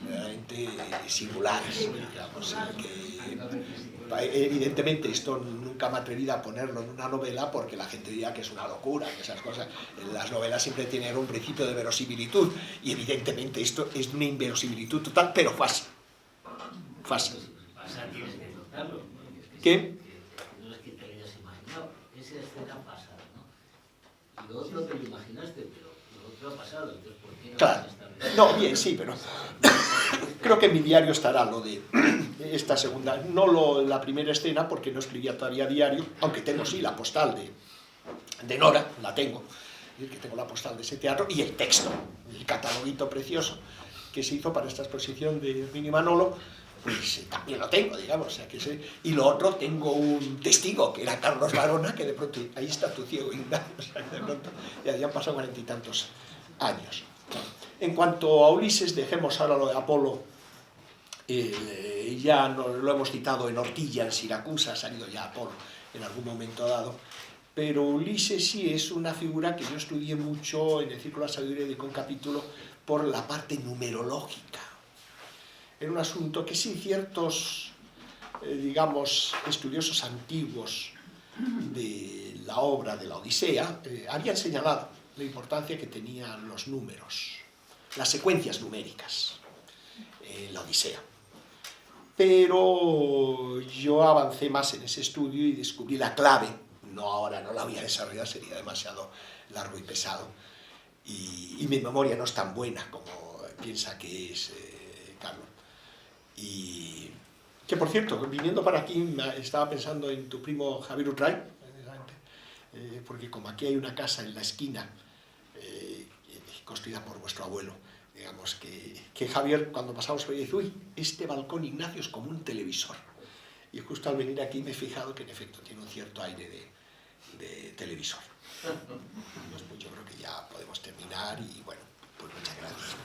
realmente singulares, digamos, que evidentemente esto nunca me he atrevido a ponerlo en una novela porque la gente diría que es una locura, que esas cosas. Las novelas siempre tienen un principio de verosimilitud y evidentemente esto es una inverosimilitud total, pero fue así. Fue así. Tienes que notarlo. ¿Qué? No es que te hayas imaginado, esa escena pasa, ¿no? Y lo otro te lo imaginaste, pero lo otro ha pasado, entonces ¿por qué no? Claro. No, bien, sí, pero creo que en mi diario estará lo de esta segunda, no la primera escena porque no escribía todavía diario, aunque tengo sí la postal de Nora, la tengo, es decir, que tengo la postal de ese teatro y el texto, el cataloguito precioso que se hizo para esta exposición de Herminio Manolo, pues también lo tengo, digamos, o sea, que sé. Y lo otro, tengo un testigo, que era Carlos Barona, que de pronto, ahí está tu ciego Ignacio, o sea, que de pronto ya habían pasado 40 y tantos años. En cuanto a Ulises, dejemos ahora lo de Apolo, ya lo hemos citado en Ortilla, en Siracusa, ha salido ya Apolo en algún momento dado, pero Ulises sí es una figura que yo estudié mucho en el Círculo de la Sabiduría, dedicó un capítulo por la parte numerológica. Era un asunto que sí ciertos, digamos, estudiosos antiguos de la obra de la Odisea habían señalado la importancia que tenían los números, las secuencias numéricas en la Odisea. Pero yo avancé más en ese estudio y descubrí la clave, ahora no la voy a desarrollar, sería demasiado largo y pesado, y mi memoria no es tan buena como piensa que es Carlos. Y que, por cierto, viniendo para aquí, estaba pensando en tu primo Javier Utray, porque como aquí hay una casa en la esquina, construida por vuestro abuelo, digamos que Javier, cuando pasamos por ahí, dice, uy, este balcón, Ignacio, es como un televisor. Y justo al venir aquí me he fijado que en efecto tiene un cierto aire de televisor. Pues yo creo que ya podemos terminar y bueno, pues muchas gracias.